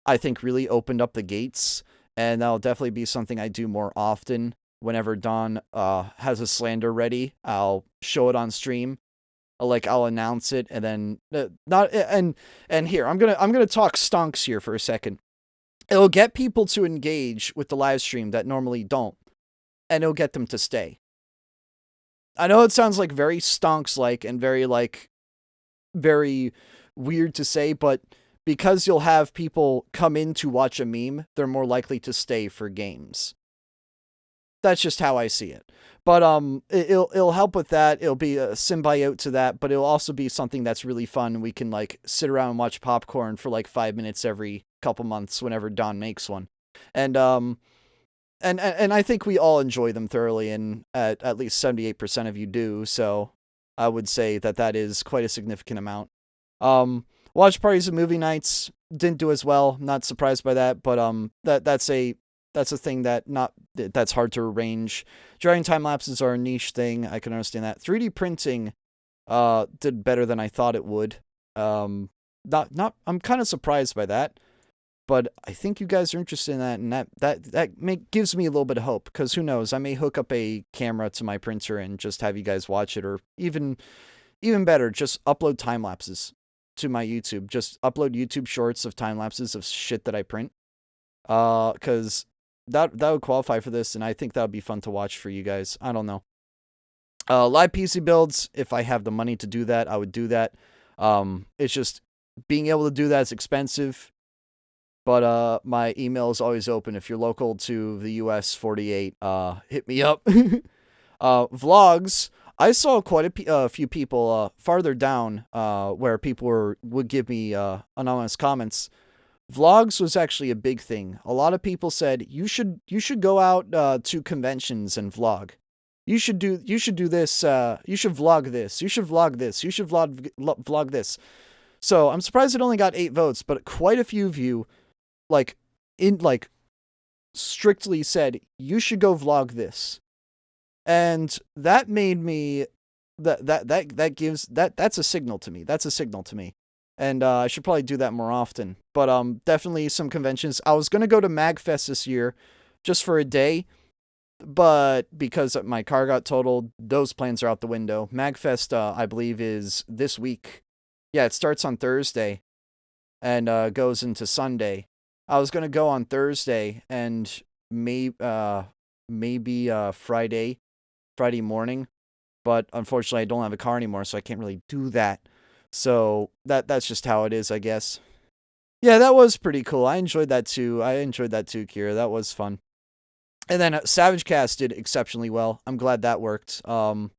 I think really opened up the gates, and that'll definitely be something I do more often. Whenever Don has a slander ready, I'll show it on stream. I'll announce it, and then here I'm gonna talk stonks here for a second. It'll get people to engage with the live stream that normally don't, and it'll get them to stay. I know it sounds like very stonks-like and very weird to say, but because you'll have people come in to watch a meme, they're more likely to stay for games. That's just how I see it. But it'll help with that. It'll be a symbiote to that, but it'll also be something that's really fun. We can sit around and watch popcorn for 5 minutes every couple months whenever Don makes one. And I think we all enjoy them thoroughly, and at least 78% of you do. So I would say that is quite a significant amount. Watch parties and movie nights didn't do as well. Not surprised by that, but that's a thing that's hard to arrange. Drawing time lapses are a niche thing. I can understand that. 3D printing did better than I thought it would. I'm kind of surprised by that, but I think you guys are interested in that, and that gives me a little bit of hope, because who knows, I may hook up a camera to my printer and just have you guys watch it, or even better, just upload time lapses to my YouTube. Just upload YouTube shorts of time lapses of shit that I print. Because that would qualify for this, and I think that would be fun to watch for you guys. I don't know. Live PC builds, if I have the money to do that, I would do that. It's just being able to do that is expensive, but my email is always open. If you're local to the US 48, hit me up. Vlogs, I saw quite a few people farther down where people would give me anonymous comments. Vlogs was actually a big thing. A lot of people said you should go out to conventions and vlog. You should do this. You should vlog this. You should vlog this. You should vlog this. So I'm surprised it only got 8 votes, but quite a few of you, strictly said you should go vlog this, and that made me that's a signal to me. That's a signal to me. And I should probably do that more often. But definitely some conventions. I was going to go to MagFest this year just for a day, but because my car got totaled, those plans are out the window. MagFest, I believe, is this week. Yeah, it starts on Thursday and goes into Sunday. I was going to go on Thursday and maybe Friday morning, but unfortunately I don't have a car anymore, so I can't really do that. So that's just how it is, I guess. Yeah, that was pretty cool. I enjoyed that too. Kira. That was fun. And then Savage Cast did exceptionally well. I'm glad that worked. Well,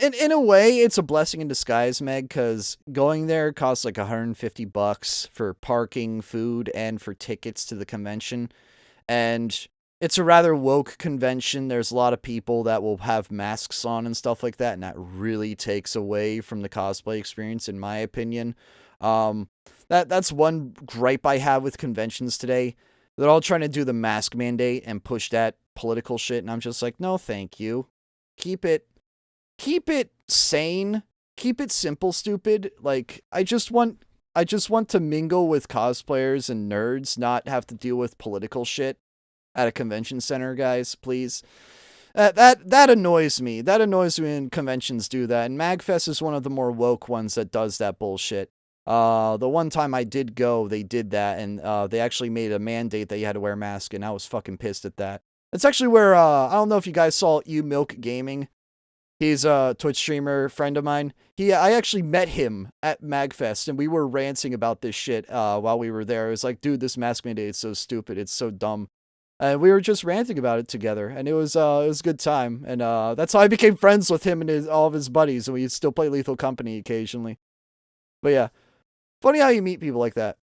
in a way, it's a blessing in disguise, Meg, because going there costs $150 for parking, food, and for tickets to the convention. And it's a rather woke convention. There's a lot of people that will have masks on and stuff like that, and that really takes away from the cosplay experience, in my opinion. Um, that's one gripe I have with conventions today. They're all trying to do the mask mandate and push that political shit, and I'm just like, no, thank you. Keep it sane. Keep it simple, stupid. Like, I just want to mingle with cosplayers and nerds, not have to deal with political shit at a convention center, guys, please. That annoys me. That annoys me when conventions do that. And MagFest is one of the more woke ones that does that bullshit. The one time I did go, they did that, and they actually made a mandate that you had to wear a mask, and I was fucking pissed at that. It's actually where, I don't know if you guys saw Milk Gaming. He's a Twitch streamer friend of mine. I actually met him at MagFest, and we were ranting about this shit while we were there. It was like, dude, this mask mandate is so stupid. It's so dumb. And we were just ranting about it together, and it was a good time. And that's how I became friends with him and all of his buddies, and we still play Lethal Company occasionally. But yeah, funny how you meet people like that.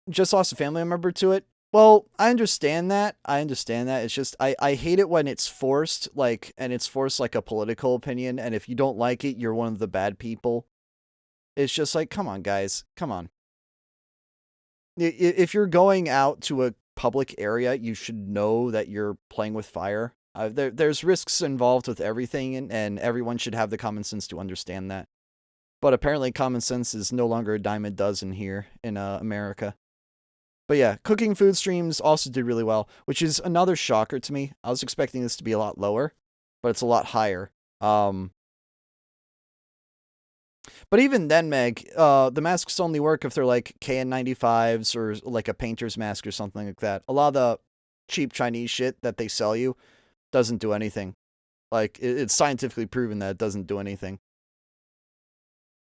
Just lost a family member to it. Well, I understand that. It's just, I hate it when it's forced, and it's forced like a political opinion, and if you don't like it, you're one of the bad people. It's just like, come on, guys. Come on. If you're going out to a public area, you should know that you're playing with fire. There's risks involved with everything, and everyone should have the common sense to understand that. But apparently common sense is no longer a dime a dozen here in America. But yeah, cooking food streams also did really well, which is another shocker to me. I was expecting this to be a lot lower, but it's a lot higher. But even then, Meg, the masks only work if they're like KN95s or like a painter's mask or something like that. A lot of the cheap Chinese shit that they sell you doesn't do anything. Like, it's scientifically proven that it doesn't do anything.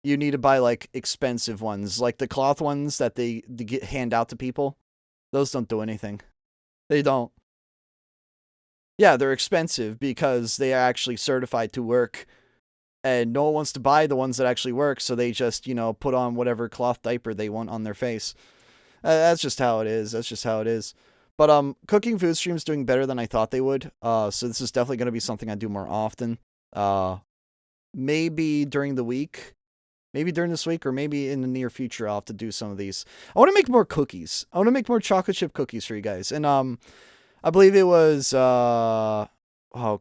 You need to buy like expensive ones, like the cloth ones that they hand out to people. Those don't do anything. They don't. Yeah, they're expensive because they are actually certified to work, and no one wants to buy the ones that actually work, so they just, put on whatever cloth diaper they want on their face. That's just how it is. But cooking food streams doing better than I thought they would. So this is definitely going to be something I do more often. Maybe during the week. Maybe during this week, or maybe in the near future, I'll have to do some of these. I want to make more cookies. I want to make more chocolate chip cookies for you guys. And I believe it was oh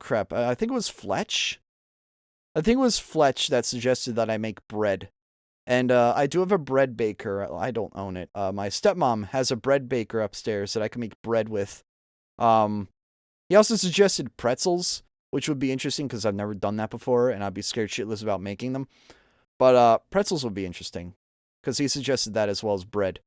crap, I think it was Fletch. I think it was Fletch that suggested that I make bread. And I do have a bread baker. I don't own it. My stepmom has a bread baker upstairs that I can make bread with. He also suggested pretzels, which would be interesting because I've never done that before, and I'd be scared shitless about making them. But pretzels would be interesting, because he suggested that as well as bread.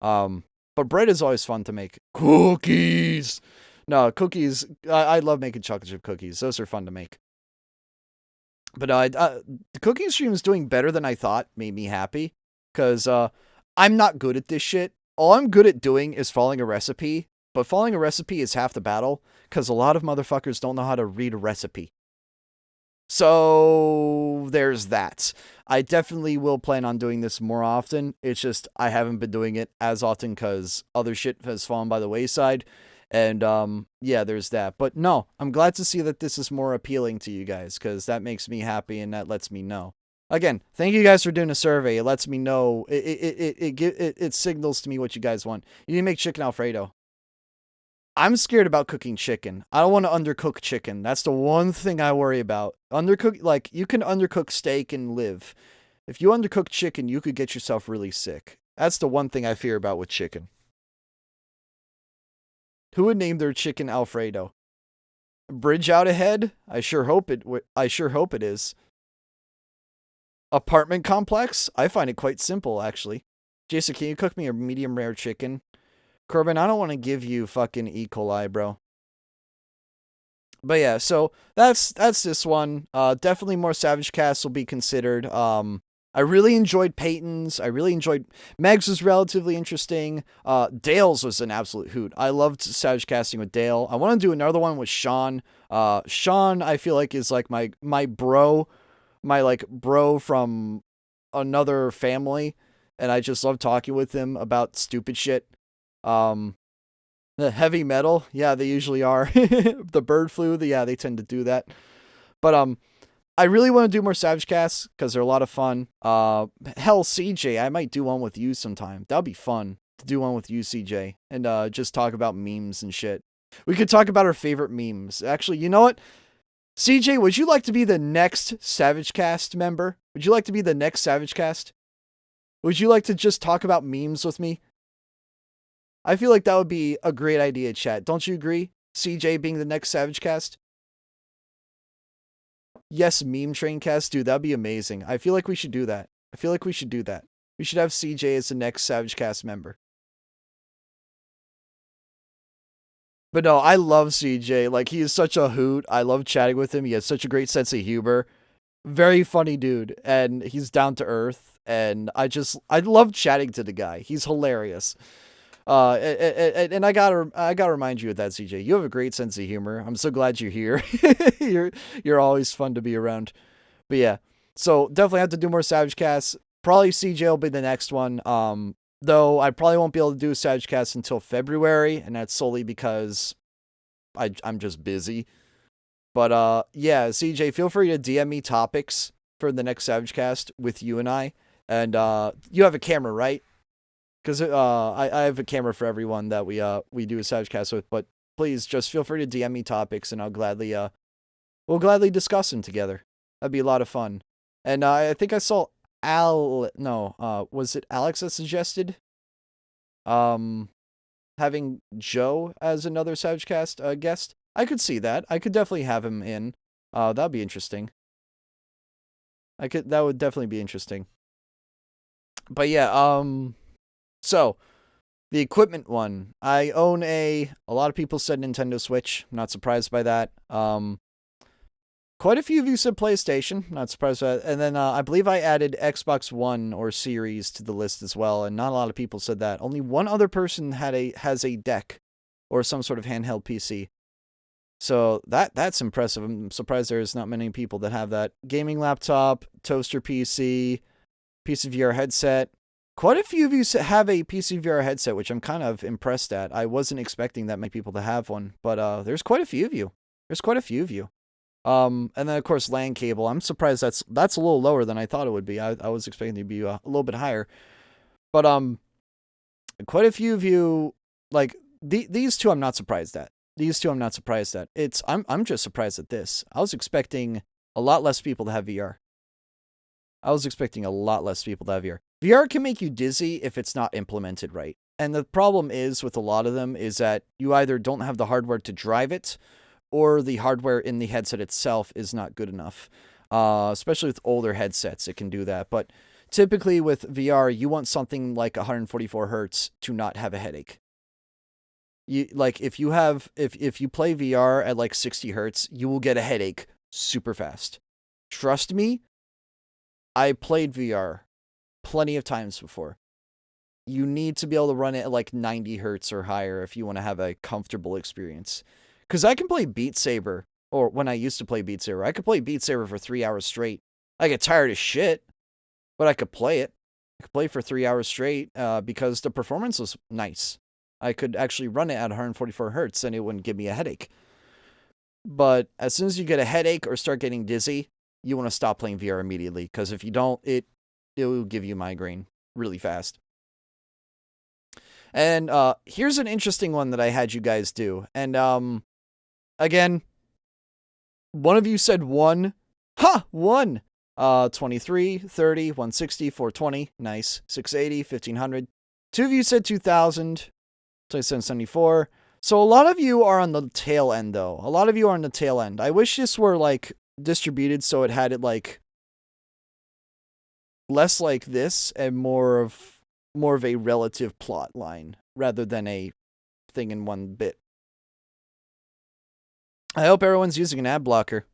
But bread is always fun to make. Cookies! No, cookies, I love making chocolate chip cookies. Those are fun to make. But the cooking stream is doing better than I thought, made me happy. Because I'm not good at this shit. All I'm good at doing is following a recipe. But following a recipe is half the battle, because a lot of motherfuckers don't know how to read a recipe. So there's that. I definitely will plan on doing this more often. It's just I haven't been doing it as often because other shit has fallen by the wayside. And yeah, there's that. But no, I'm glad to see that this is more appealing to you guys, because that makes me happy and that lets me know. Again, thank you guys for doing a survey. It lets me know. It signals to me what you guys want. You need to make chicken Alfredo. I'm scared about cooking chicken. I don't want to undercook chicken. That's the one thing I worry about. Like, you can undercook steak and live. If you undercook chicken, you could get yourself really sick. That's the one thing I fear about with chicken. Who would name their chicken Alfredo? Bridge out ahead? I sure hope it is. Apartment complex? I find it quite simple, actually. Jason, can you cook me a medium rare chicken? Corbin, I don't want to give you fucking E. coli, bro. But yeah, so that's this one. Definitely more Savage Casts will be considered. I really enjoyed Peyton's. I really enjoyed Meg's was relatively interesting. Dale's was an absolute hoot. I loved Savage Casting with Dale. I want to do another one with Sean. Sean, I feel like is like my bro, bro from another family, and I just love talking with him about stupid shit. The heavy metal, yeah, they usually are. The bird flu, yeah, they tend to do that. But I really want to do more Savage Casts because they're a lot of fun. Hell, CJ, I might do one with you sometime. That'd be fun to do one with you, CJ, and just talk about memes and shit. We could talk about our favorite memes. Actually, you know what? CJ, would you like to be the next Savage Cast member? Would you like to be the next Savage Cast? Would you like to just talk about memes with me? I feel like that would be a great idea, chat. Don't you agree? CJ being the next Savage Cast? Yes, meme train cast, dude, that'd be amazing. I feel like we should do that. I feel like we should do that. We should have CJ as the next Savage Cast member. But no, I love CJ. Like, he is such a hoot. I love chatting with him. He has such a great sense of humor. Very funny dude. And he's down to earth. And I love chatting to the guy. He's hilarious. And I gotta remind you of that, CJ. You have a great sense of humor. I'm so glad you're here. You're always fun to be around. But yeah, so definitely have to do more Savage Casts. Probably CJ will be the next one. Though I probably won't be able to do a Savage Cast until February, and that's solely because I'm just busy. But yeah, CJ, feel free to DM me topics for the next Savage Cast with you and I. And you have a camera, right? Because I have a camera for everyone that we do a Savage Cast with. But please just feel free to DM me topics, and we'll gladly discuss them together. That'd be a lot of fun. And I think I saw was it Alex that suggested having Joe as another Savage Cast guest? I could see that. I could definitely have him in. That'd be interesting. That would definitely be interesting. But yeah, so the equipment one. I own a lot of people said Nintendo Switch. I'm not surprised by that. Quite a few of you said PlayStation. Not surprised by that. And then I believe I added Xbox One or Series to the list as well, and not a lot of people said that. Only one other person has a deck or some sort of handheld PC. So that's impressive. I'm surprised there's not many people that have that. Gaming laptop, toaster PC, PC VR headset. Quite a few of you have a PC VR headset, which I'm kind of impressed at. I wasn't expecting that many people to have one, but there's quite a few of you. And then of course LAN cable. I'm surprised that's a little lower than I thought it would be. I was expecting it to be a little bit higher. But quite a few of you like these two I'm not surprised at. I'm just surprised at this. I was expecting a lot less people to have VR. VR can make you dizzy if it's not implemented right. And the problem is with a lot of them is that you either don't have the hardware to drive it, or the hardware in the headset itself is not good enough. Especially with older headsets, it can do that. But typically with VR, you want something like 144 hertz to not have a headache. If you play VR at like 60 hertz, you will get a headache super fast. Trust me, I played VR plenty of times before. You need to be able to run it at like 90 hertz or higher if you want to have a comfortable experience. Because I can play Beat Saber, or when I used to play Beat Saber, I could play Beat Saber for 3 hours straight. I get tired as shit, but I could play it. I could play for 3 hours straight because the performance was nice. I could actually run it at 144 hertz and it wouldn't give me a headache. But as soon as you get a headache or start getting dizzy, you want to stop playing VR immediately. Because if you don't, it will give you migraine really fast. And here's an interesting one that I had you guys do. And again, one of you said 1. 1! 23, 30, 160, 420. Nice. 680, 1500. 2 of you said 2000. 2774. So a lot of you are on the tail end, though. I wish this were, like, distributed so it had it, like, less like this and more of a relative plot line rather than a thing in one bit. I hope everyone's using an ad blocker.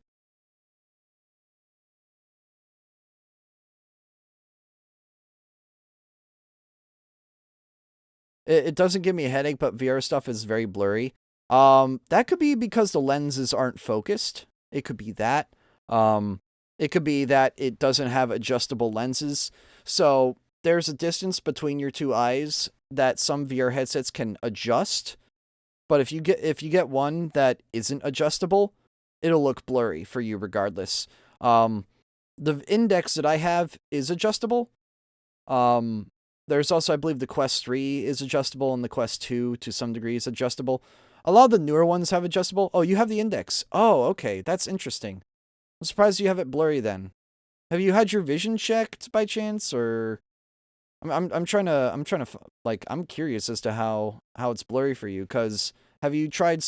It doesn't give me a headache, but VR stuff is very blurry. That could be because the lenses aren't focused. It could be that. It could be that it doesn't have adjustable lenses. So there's a distance between your two eyes that some VR headsets can adjust. But if you get one that isn't adjustable, it'll look blurry for you regardless. The index that I have is adjustable. There's also, I believe, the Quest 3 is adjustable, and the Quest 2 to some degree is adjustable. A lot of the newer ones have adjustable. Oh, you have the index. Oh, okay, that's interesting. I'm surprised you have it blurry then. Have you had your vision checked by chance, or I'm trying to like, I'm curious as to how it's blurry for you, cuz have you tried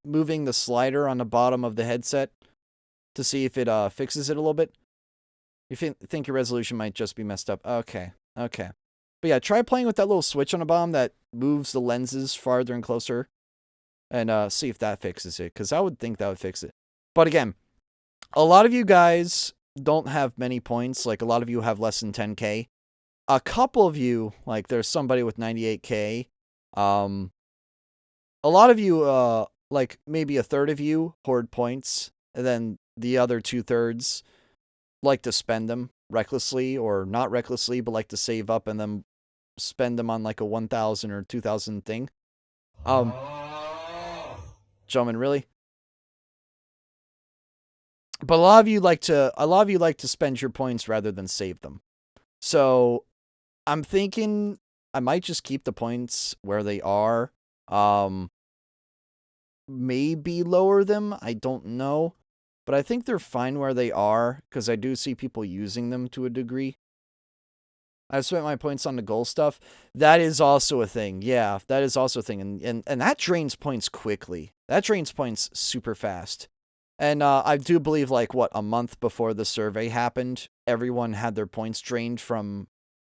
moving the slider on the bottom of the headset to see if it fixes it a little bit? You think your resolution might just be messed up. Okay. Okay. But yeah, try playing with that little switch on the bottom that moves the lenses farther and closer, and see if that fixes it, cuz I would think that would fix it. But again, a lot of you guys don't have many points. Like, a lot of you have less than 10K. A couple of you, like, there's somebody with 98K. A lot of you, like, maybe a third of you hoard points, and then the other 2/3 like to spend them recklessly, or not recklessly, but like to save up and then spend them on like a 1,000 or 2,000 thing. Gentlemen, really? But a lot of you like to spend your points rather than save them. So I'm thinking I might just keep the points where they are. Maybe lower them. I don't know. But I think they're fine where they are, because I do see people using them to a degree. I've spent my points on the goal stuff. That is also a thing. Yeah, that is also a thing. And that drains points quickly. That drains points super fast. And I do believe, like, what, a month before the survey happened, everyone had their points drained from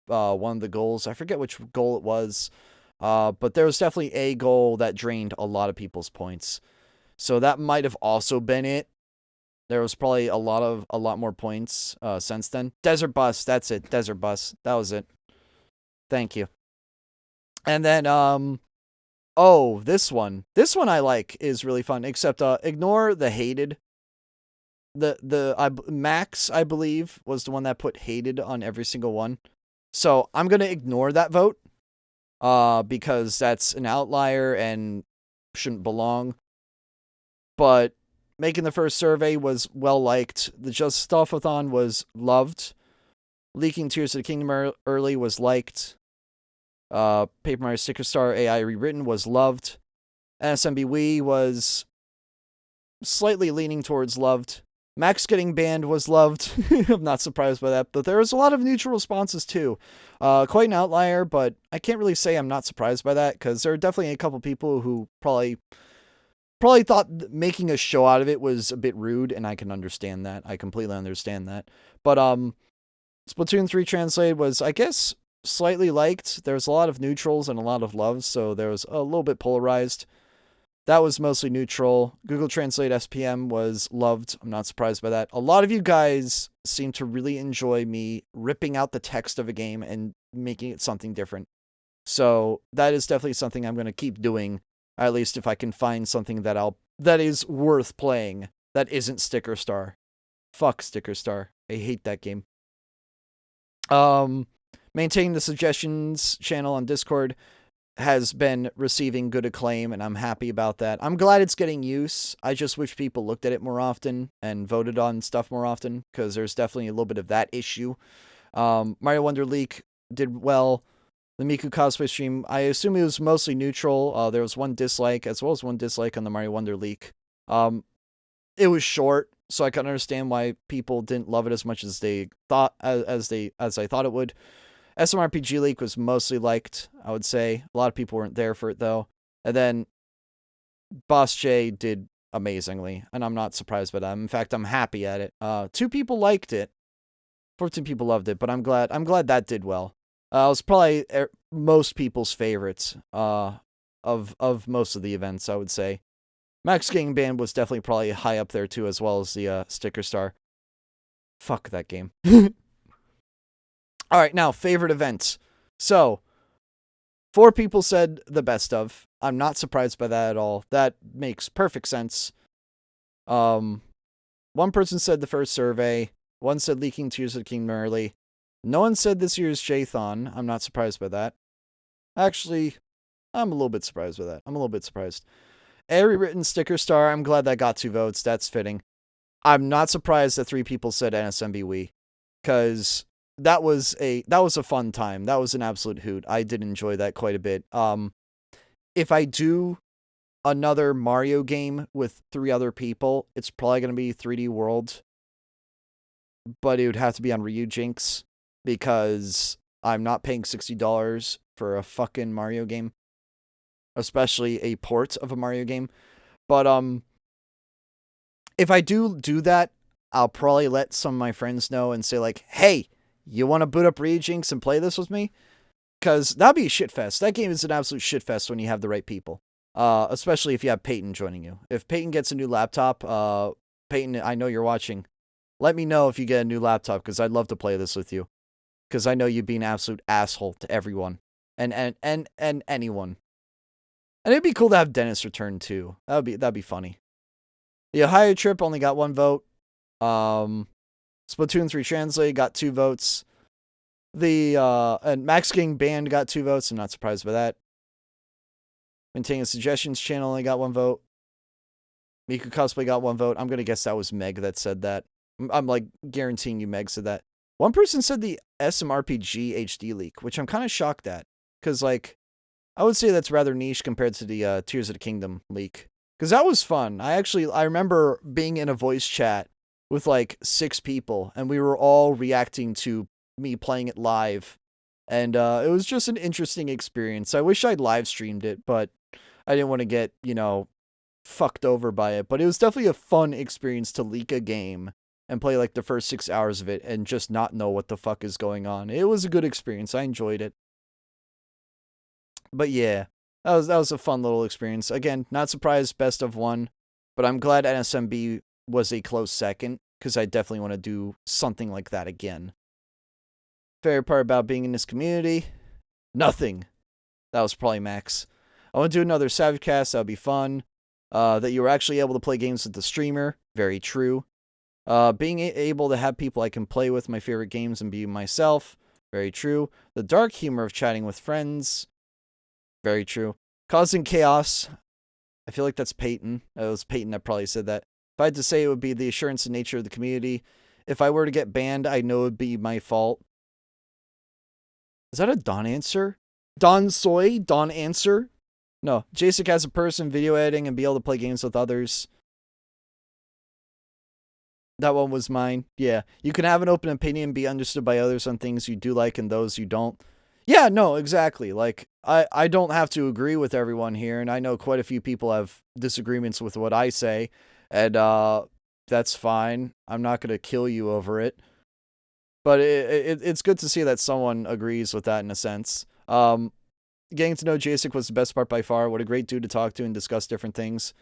one of the goals. I forget which goal it was. But there was definitely a goal that drained a lot of people's points. So that might have also been it. There was probably a lot more points since then. Desert Bus, that's it. Desert Bus, that was it. Thank you. And then oh, this one I like is really fun. Except ignore the hated. Max, I believe, was the one that put hated on every single one. So I'm gonna ignore that vote. Because that's an outlier and shouldn't belong. But making the first survey was well liked. The Just Stuffathon was loved. Leaking Tears of the Kingdom early was liked. Paper Mario Sticker Star AI Rewritten was loved. NSMB Wii was slightly leaning towards loved. Max getting banned was loved. I'm not surprised by that. But there was a lot of neutral responses too. Quite an outlier, but I can't really say I'm not surprised by that, because there are definitely a couple people who probably thought making a show out of it was a bit rude, and I can understand that. I completely understand that. But Splatoon 3 Translated was, I guess, slightly liked. There was a lot of neutrals and a lot of loves, so there was a little bit polarized. That was mostly neutral. Google Translate SPM was loved. I'm not surprised by that. A lot of you guys seem to really enjoy me ripping out the text of a game and making it something different. So that is definitely something I'm going to keep doing, at least if I can find something that is worth playing that isn't Sticker Star. Fuck Sticker Star. I hate that game. Maintaining the suggestions channel on Discord has been receiving good acclaim, and I'm happy about that. I'm glad it's getting use. I just wish people looked at it more often and voted on stuff more often, because there's definitely a little bit of that issue. Mario Wonder Leak did well. The Miku cosplay stream, I assume it was mostly neutral. There was one dislike, as well as one dislike on the Mario Wonder Leak. It was short, so I can understand why people didn't love it as much as they thought, as I thought it would. SMRPG Leak was mostly liked, I would say. A lot of people weren't there for it, though. And then Boss J did amazingly, and I'm not surprised by that. In fact, I'm happy at it. 2 people liked it. 14 people loved it, but I'm glad that did well. It was probably most people's favorites of most of the events, I would say. Max Getting Banned was definitely probably high up there, too, as well as the Sticker Star. Fuck that game. All right, now, favorite events. So, 4 people said the best of. I'm not surprised by that at all. That makes perfect sense. 1 person said the first survey. 1 said Leaking Tears of the Kingdom early. No one said this year's J-Thon. I'm not surprised by that. Actually, I'm a little bit surprised with that. I'm a little bit surprised. A rewritten sticker star. I'm glad that got 2 votes. That's fitting. I'm not surprised that 3 people said NSMB Wii, because that was a fun time. That was an absolute hoot. I did enjoy that quite a bit. If I do another Mario game with 3 other people, it's probably going to be 3D World, but it would have to be on Ryujinx, because I'm not paying $60 for a fucking Mario game, especially a port of a Mario game. But if I do that, I'll probably let some of my friends know and say, like, hey, you want to boot up Ryujinx and play this with me? Because that'd be a shitfest. That game is an absolute shitfest when you have the right people. Especially if you have Peyton joining you. If Peyton gets a new laptop, Peyton, I know you're watching. Let me know if you get a new laptop, because I'd love to play this with you. Because I know you'd be an absolute asshole to everyone. And anyone. And it'd be cool to have Dennis return too. That'd be funny. The Ohio trip only got 1 vote. Splatoon 3 Translate got 2 votes. And Max King Band got 2 votes. I'm not surprised by that. Maintaining a Suggestions channel only got 1 vote. Miku Cosplay got 1 vote. I'm going to guess that was Meg that said that. I'm like guaranteeing you Meg said that. One person said the SMRPG HD leak, which I'm kind of shocked at. Because, like, I would say that's rather niche compared to the Tears of the Kingdom leak. Because that was fun. I remember being in a voice chat with like 6 people, and we were all reacting to me playing it live. And it was just an interesting experience. I wish I'd live streamed it, but I didn't want to get, fucked over by it. But it was definitely a fun experience to leak a game and play like the first 6 hours of it and just not know what the fuck is going on. It was a good experience. I enjoyed it. But yeah, that was a fun little experience. Again, not surprised, best of 1, but I'm glad NSMB was a close second, because I definitely want to do something like that again. Favorite part about being in this community? Nothing. That was probably Max. I want to do another Savage Cast. That would be fun. That you were actually able to play games with the streamer. Very true. Being able to have people I can play with my favorite games and be myself. Very true. The dark humor of chatting with friends. Very true. Causing chaos. I feel like that's Peyton. It was Peyton that probably said that. If I had to say, it would be the assurance and nature of the community. If I were to get banned, I know it would be my fault. Is that a Don answer? Don Soy? Don answer? No. Jacek as a person, video editing, and be able to play games with others. That one was mine. Yeah. You can have an open opinion, be understood by others on things you do like and those you don't. Yeah, no, exactly. Like, I don't have to agree with everyone here, and I know quite a few people have disagreements with what I say, and that's fine. I'm not going to kill you over it. But it's good to see that someone agrees with that in a sense. Getting to know Jacek was the best part by far. What a great dude to talk to and discuss different things.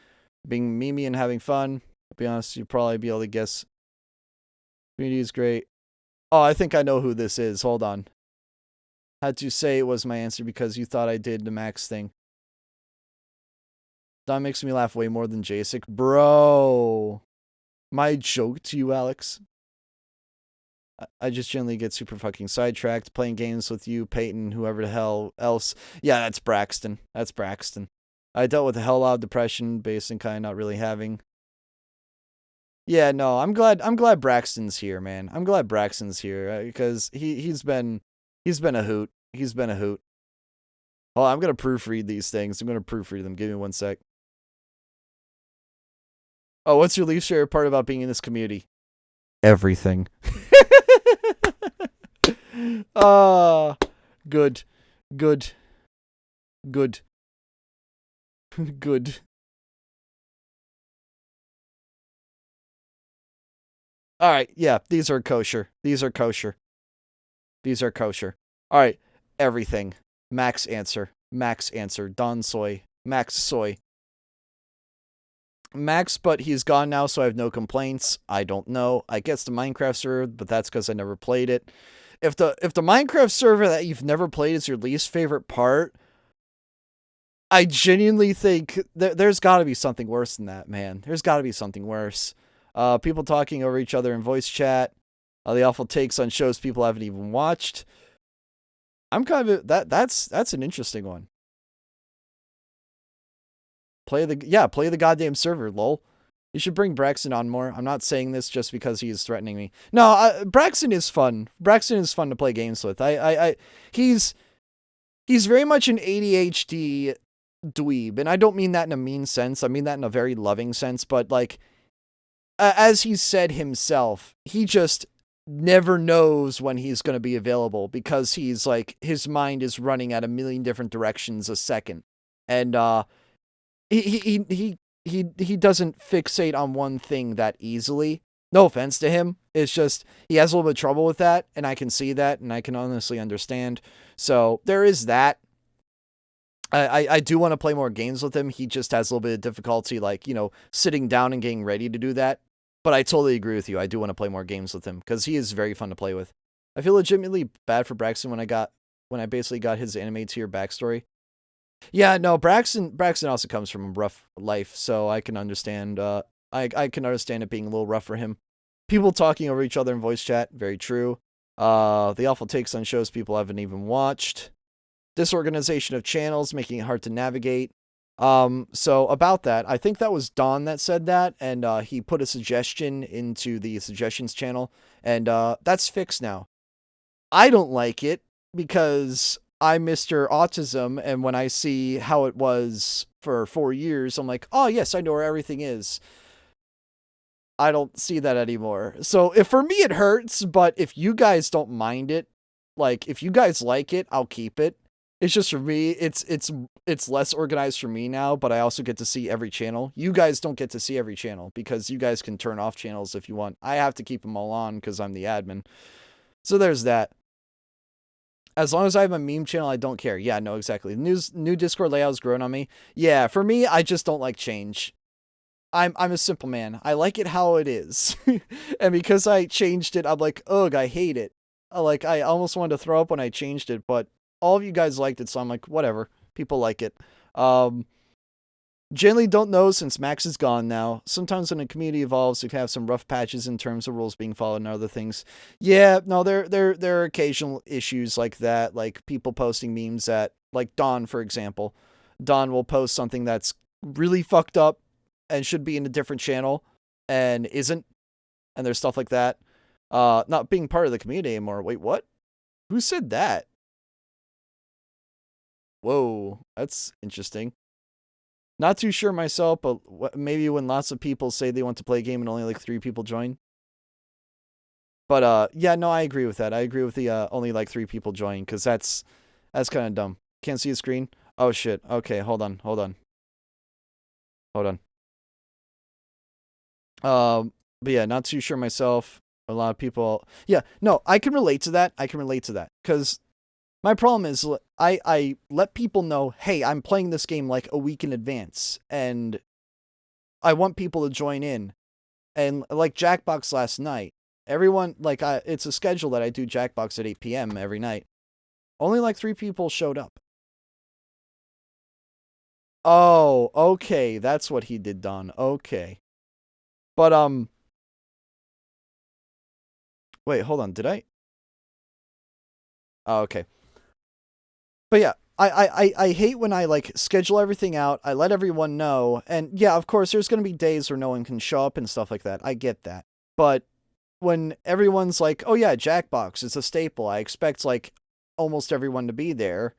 Being memey and having fun. I'll be honest, you'll probably be able to guess. Community is great. Oh, I think I know who this is. Hold on. Had to say it was my answer because you thought I did the Max thing. That makes me laugh way more than Jacek. Bro. My joke to you, Alex. I just generally get super fucking sidetracked playing games with you, Peyton, whoever the hell else. Yeah, that's Braxton. That's Braxton. I dealt with a hell lot of depression based on kind of not really having. Yeah, no, I'm glad Braxton's here, man. I'm glad Braxton's here because he's been a hoot. He's been a hoot. Oh, I'm going to proofread these things. I'm going to proofread them. Give me 1 sec. Oh, what's your least favorite part about being in this community? Everything. Good. Good. Good. Good. All right, yeah, these are kosher. These are kosher. These are kosher. All right, everything. Max answer. Max answer. Don Soy. Max Soy. Max, but he's gone now, so I have no complaints. I don't know. I guess the Minecraft server, but that's because I never played it. If the Minecraft server that you've never played is your least favorite part, I genuinely think there's got to be something worse than that, man. There's got to be something worse. People talking over each other in voice chat. The awful takes on shows people haven't even watched. I'm kind of that's an interesting one. Play the goddamn server, lol. You should bring Braxton on more. I'm not saying this just because he is threatening me. No, Braxton is fun. Braxton is fun to play games with. He's very much an ADHD dweeb, and I don't mean that in a mean sense. I mean that in a very loving sense. But like, as he said himself, he just never knows when he's going to be available because he's like, his mind is running at a million different directions a second, and he doesn't fixate on one thing that easily. No offense to him. It's just, he has a little bit of trouble with that, and I can see that, and I can honestly understand. So there is that. I do want to play more games with him. He just has a little bit of difficulty, like, you know, sitting down and getting ready to do that. But I totally agree with you. I do want to play more games with him because he is very fun to play with. I feel legitimately bad for Braxton when I basically got his anime tier backstory. Yeah, no, Braxton also comes from a rough life, so I can understand. I can understand it being a little rough for him. People talking over each other in voice chat, very true. The awful takes on shows people haven't even watched. Disorganization of channels, making it hard to navigate. So about that, I think that was Don that said that, and he put a suggestion into the suggestions channel, and that's fixed now. I don't like it because I'm Mr. Autism, and when I see how it was for 4 years, I'm like, oh yes, I know where everything is. I don't see that anymore. So if for me it hurts, but if you guys don't mind it, like if you guys like it, I'll keep it. It's just for me, it's less organized for me now, but I also get to see every channel. You guys don't get to see every channel because you guys can turn off channels if you want. I have to keep them all on because I'm the admin. So there's that. As long as I have a meme channel, I don't care. Yeah, no, exactly. New Discord layout is growing on me. Yeah, for me, I just don't like change. I'm a simple man. I like it how it is. And because I changed it, I'm like, ugh, I hate it. I almost wanted to throw up when I changed it, but all of you guys liked it, so I'm like, whatever. People like it. Generally don't know since Max is gone now. Sometimes when a community evolves, we can have some rough patches in terms of rules being followed and other things. Yeah, no, there are occasional issues like that, like people posting memes that, like Don, for example. Don will post something that's really fucked up and should be in a different channel and isn't. And there's stuff like that. Not being part of the community anymore. Wait, what? Who said that? Whoa, that's interesting. Not too sure myself, but maybe when lots of people say they want to play a game and only like 3 people join. But yeah, no, I agree with that. I agree with the only like 3 people join because that's kind of dumb. Can't see a screen. Oh shit. Okay, hold on. But yeah, not too sure myself. A lot of people. Yeah, no, I can relate to that. Because my problem is I let people know, hey, I'm playing this game like a week in advance, and I want people to join in. And like Jackbox last night, everyone, like, it's a schedule that I do Jackbox at 8 p.m. every night. Only like 3 people showed up. Oh, okay, that's what he did, Don. Okay. But, wait, hold on, did I? Oh, okay. But yeah, I hate when I, like, schedule everything out, I let everyone know, and yeah, of course, there's gonna be days where no one can show up and stuff like that. I get that. But when everyone's like, oh yeah, Jackbox, it's a staple, I expect, like, almost everyone to be there,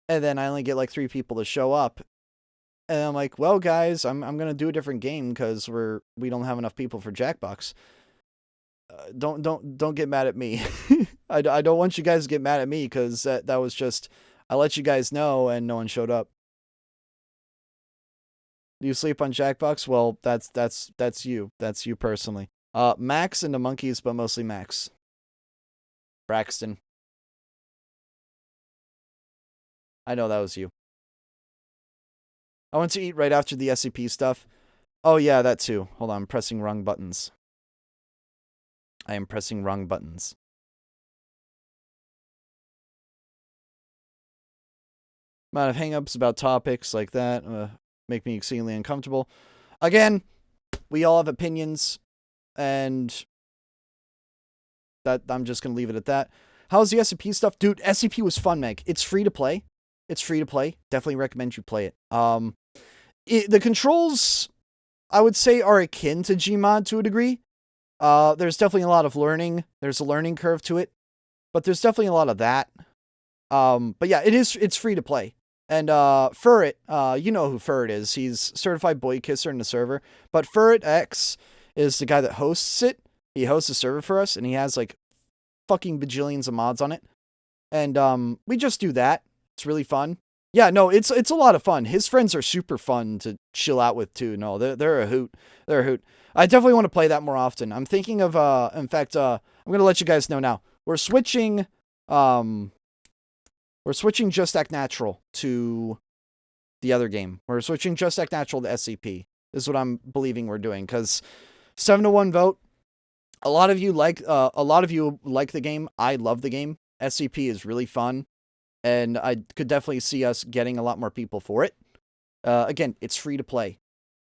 and then I only get, like, 3 people to show up, and I'm like, well, guys, I'm gonna do a different game because we don't have enough people for Jackbox. Don't get mad at me. I don't want you guys to get mad at me because that was just, I let you guys know and no one showed up. Do you sleep on Jackbox? Well, that's you. That's you personally. Max and the monkeys, but mostly Max. Braxton. I know that was you. I went to eat right after the SCP stuff. Oh yeah, that too. Hold on, I'm pressing wrong buttons. I am pressing wrong buttons. Amount of hangups about topics like that make me exceedingly uncomfortable. Again, we all have opinions, and that I'm just gonna leave it at that. How's the SCP stuff? Dude, SCP was fun, Meg. It's free to play. Definitely recommend you play it. The controls, I would say, are akin to Gmod to a degree. There's definitely a lot of learning. There's a learning curve to it, but there's definitely a lot of that. But yeah, it's free to play. And Furret, you know who Furret is. He's certified boy kisser in the server. But FurretX is the guy that hosts it. He hosts the server for us, and he has like fucking bajillions of mods on it. And we just do that. It's really fun. Yeah, no, it's a lot of fun. His friends are super fun to chill out with too. No, they're a hoot. They're a hoot. I definitely want to play that more often. I'm thinking of in fact, I'm gonna let you guys know now. We're switching Just Act Natural to the other game. We're switching Just Act Natural to SCP. This is what I'm believing we're doing, because 7-1 vote. A lot of you like the game. I love the game. SCP is really fun, and I could definitely see us getting a lot more people for it. Again, it's free to play.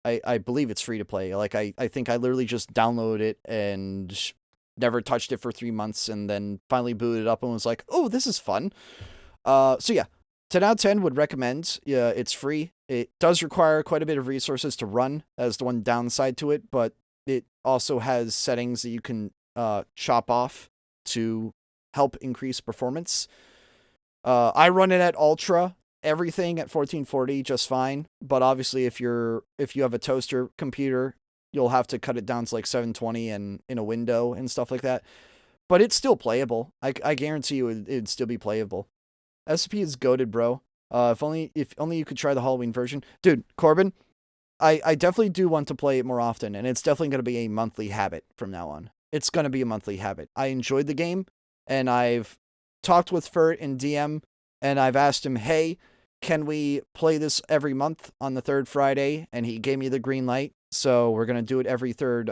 I believe it's free to play. Like, I think I literally just downloaded it and never touched it for 3 months, and then finally booted it up and was like, oh, this is fun. So yeah, 10 out of 10 would recommend. Yeah, it's free. It does require quite a bit of resources to run, as the one downside to it, but it also has settings that you can chop off to help increase performance. I run it at ultra, everything at 1440 just fine, but obviously if you have a toaster computer, you'll have to cut it down to like 720 and in a window and stuff like that. But it's still playable. I guarantee you it'd still be playable. SCP is goated, bro. If only you could try the Halloween version. Dude, Corbin, I definitely do want to play it more often, and it's definitely going to be a monthly habit from now on. It's going to be a monthly habit. I enjoyed the game, and I've talked with Furt in DM, and I've asked him, hey, can we play this every month on the third Friday? And he gave me the green light, so we're going to do it every third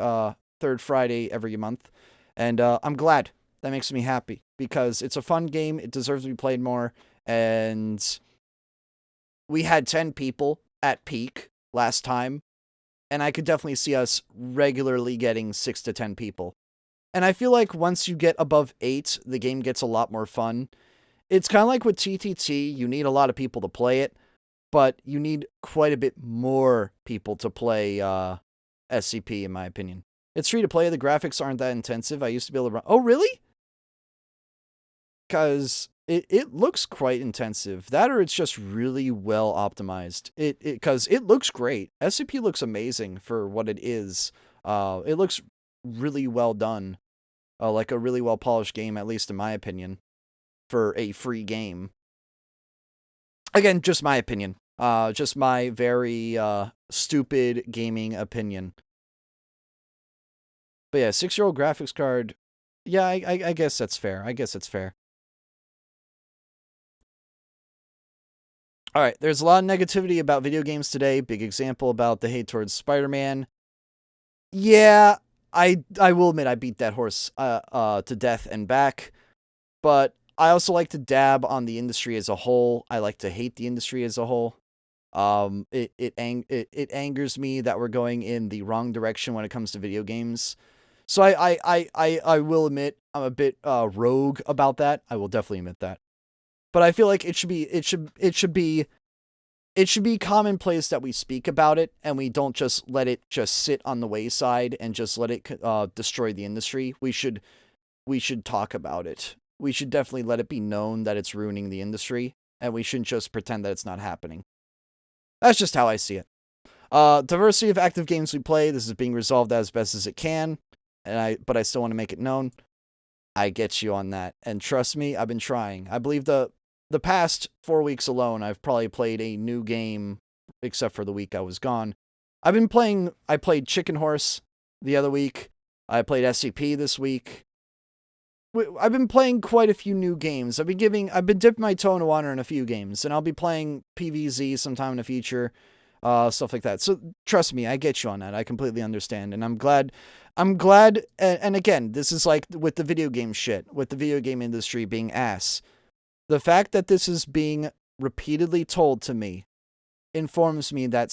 Friday every month. And I'm glad. That makes me happy, because it's a fun game. It deserves to be played more, and we had 10 people at peak last time, and I could definitely see us regularly getting 6 to 10 people. And I feel like once you get above 8, the game gets a lot more fun. It's kind of like with TTT, you need a lot of people to play it, but you need quite a bit more people to play SCP, in my opinion. It's free to play, the graphics aren't that intensive. I used to be able to run... Oh, really? Because it looks quite intensive. That, or it's just really well optimized. Because it looks great. SCP looks amazing for what it is. It looks really well done. Like a really well polished game, at least in my opinion, for a free game. Again, just my opinion. Just my very stupid gaming opinion. But yeah, 6-year-old graphics card. Yeah, I guess that's fair. I guess it's fair. All right, there's a lot of negativity about video games today. Big example about the hate towards Spider-Man. Yeah, I will admit I beat that horse to death and back. But I also like to dab on the industry as a whole. I like to hate the industry as a whole. It angers me that we're going in the wrong direction when it comes to video games. So I will admit I'm a bit rogue about that. I will definitely admit that. But I feel like it should be commonplace that we speak about it, and we don't just let it just sit on the wayside and just let it destroy the industry. We should talk about it. We should definitely let it be known that it's ruining the industry, and we shouldn't just pretend that it's not happening. That's just how I see it. Diversity of active games we play. This is being resolved as best as it can, but I still want to make it known. I get you on that, and trust me, I've been trying. I believe the past 4 weeks alone, I've probably played a new game, except for the week I was gone. I played Chicken Horse the other week. I played SCP this week. I've been playing quite a few new games. I've been dipping my toe in water in a few games, and I'll be playing PvZ sometime in the future, stuff like that. So trust me, I get you on that. I completely understand, and I'm glad, and again, this is like with the video game shit, with the video game industry being ass. The fact that this is being repeatedly told to me informs me that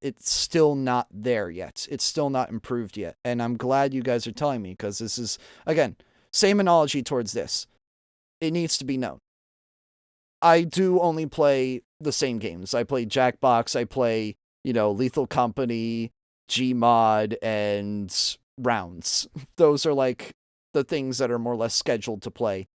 it's still not there yet. It's still not improved yet. And I'm glad you guys are telling me, because this is, again, same analogy towards this. It needs to be known. I do only play the same games. I play Jackbox. I play, Lethal Company, Gmod, and rounds. Those are like the things that are more or less scheduled to play.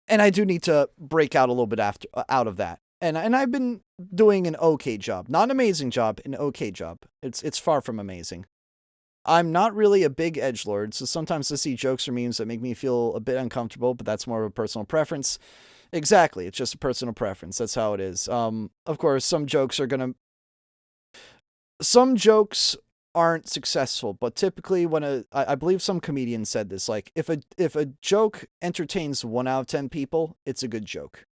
And I do need to break out a little bit out of that. And I've been doing an okay job. Not an amazing job, an okay job. It's far from amazing. I'm not really a big edgelord, so sometimes I see jokes or memes that make me feel a bit uncomfortable, but that's more of a personal preference. Exactly, it's just a personal preference. That's how it is. Of course, some jokes aren't successful, but typically when I believe some comedian said this, like if a joke entertains 1 out of 10 people, it's a good joke.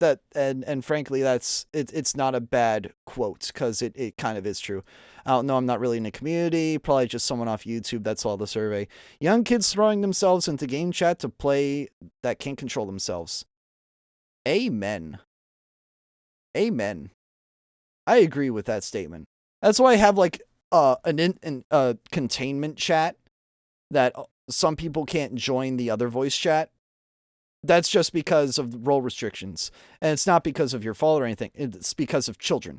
That and frankly, it's not a bad quote, because it kind of is true. I don't know, I'm not really in a community, probably just someone off YouTube, that's all the survey. Young kids throwing themselves into game chat to play that can't control themselves. Amen. Amen. I agree with that statement. That's why I have like a containment chat that some people can't join the other voice chat. That's just because of role restrictions. And it's not because of your fault or anything. It's because of children.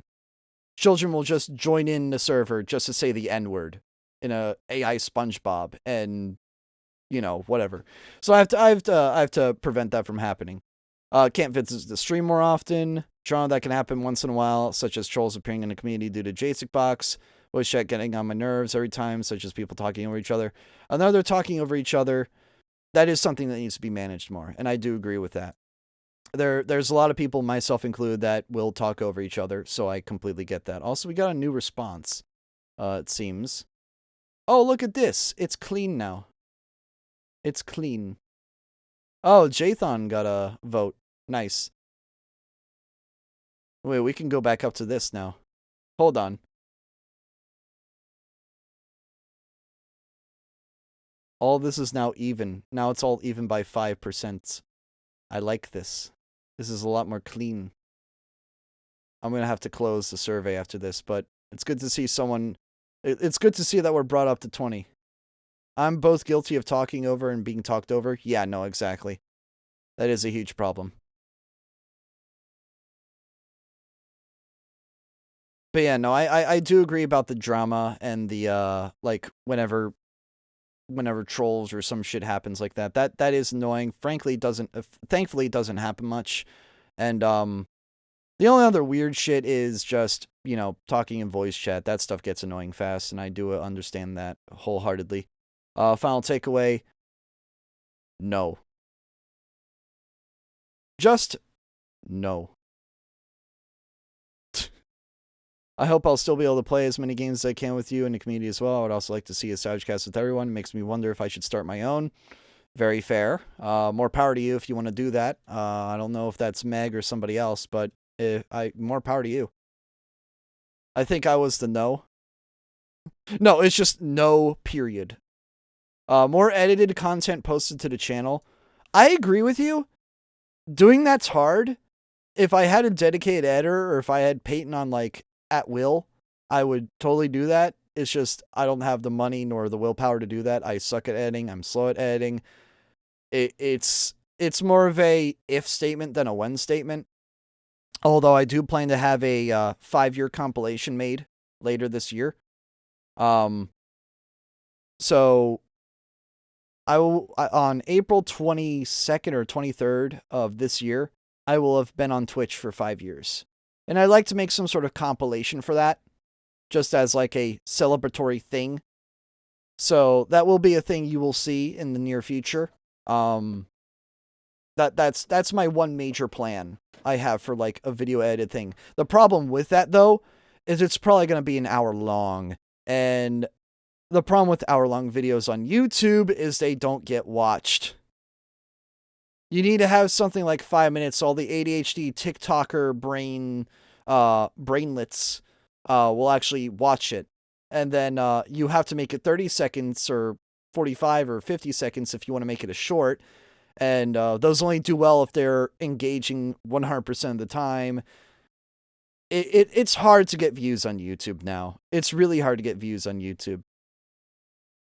Children will just join in the server just to say the N-word in a AI SpongeBob and, whatever. So I have to prevent that from happening. Can't visit the stream more often. Drama that can happen once in a while, such as trolls appearing in the community due to JSIC box. Voice chat getting on my nerves every time, such as people talking over each other. Another talking over each other. That is something that needs to be managed more, and I do agree with that. There's a lot of people, myself included, that will talk over each other, so I completely get that. Also, we got a new response, it seems. Oh, look at this. It's clean now. It's clean. Oh, Jathan got a vote. Nice. Wait, we can go back up to this now. Hold on. All this is now even. Now it's all even by 5%. I like this. This is a lot more clean. I'm going to have to close the survey after this, but it's good to see someone... It's good to see that we're brought up to 20. I'm both guilty of talking over and being talked over. Yeah, no, exactly. That is a huge problem. But yeah, no, I do agree about the drama and the, like, whenever trolls or some shit happens like that. That is annoying. Frankly, thankfully, it doesn't happen much. And, the only other weird shit is just, talking in voice chat. That stuff gets annoying fast, and I do understand that wholeheartedly. Final takeaway. No. Just no. I hope I'll still be able to play as many games as I can with you in the community as well. I would also like to see a Savagecast with everyone. It makes me wonder if I should start my own. Very fair. More power to you if you want to do that. I don't know if that's Meg or somebody else, but more power to you. I think I was the no. No, it's just no, period. More edited content posted to the channel. I agree with you. Doing that's hard. If I had a dedicated editor, or if I had Peyton on, like, at will, I would totally do that. It's just, I don't have the money nor the willpower to do that. I suck at editing. I'm slow at editing. It's more of a if statement than a when statement. Although I do plan to have a 5-year compilation made later this year. So I will, on April 22nd or 23rd of this year, I will have been on Twitch for 5 years. And I'd like to make some sort of compilation for that, just as like a celebratory thing. So that will be a thing you will see in the near future. That's my one major plan I have for like a video edited thing. The problem with that though is it's probably going to be an hour long, and the problem with hour-long videos on YouTube is they don't get watched. You need to have something like 5 minutes. So all the ADHD TikToker brainlets will actually watch it. And then you have to make it 30 seconds or 45 or 50 seconds if you want to make it a short. And those only do well if they're engaging 100% of the time. It's hard to get views on YouTube now. It's really hard to get views on YouTube.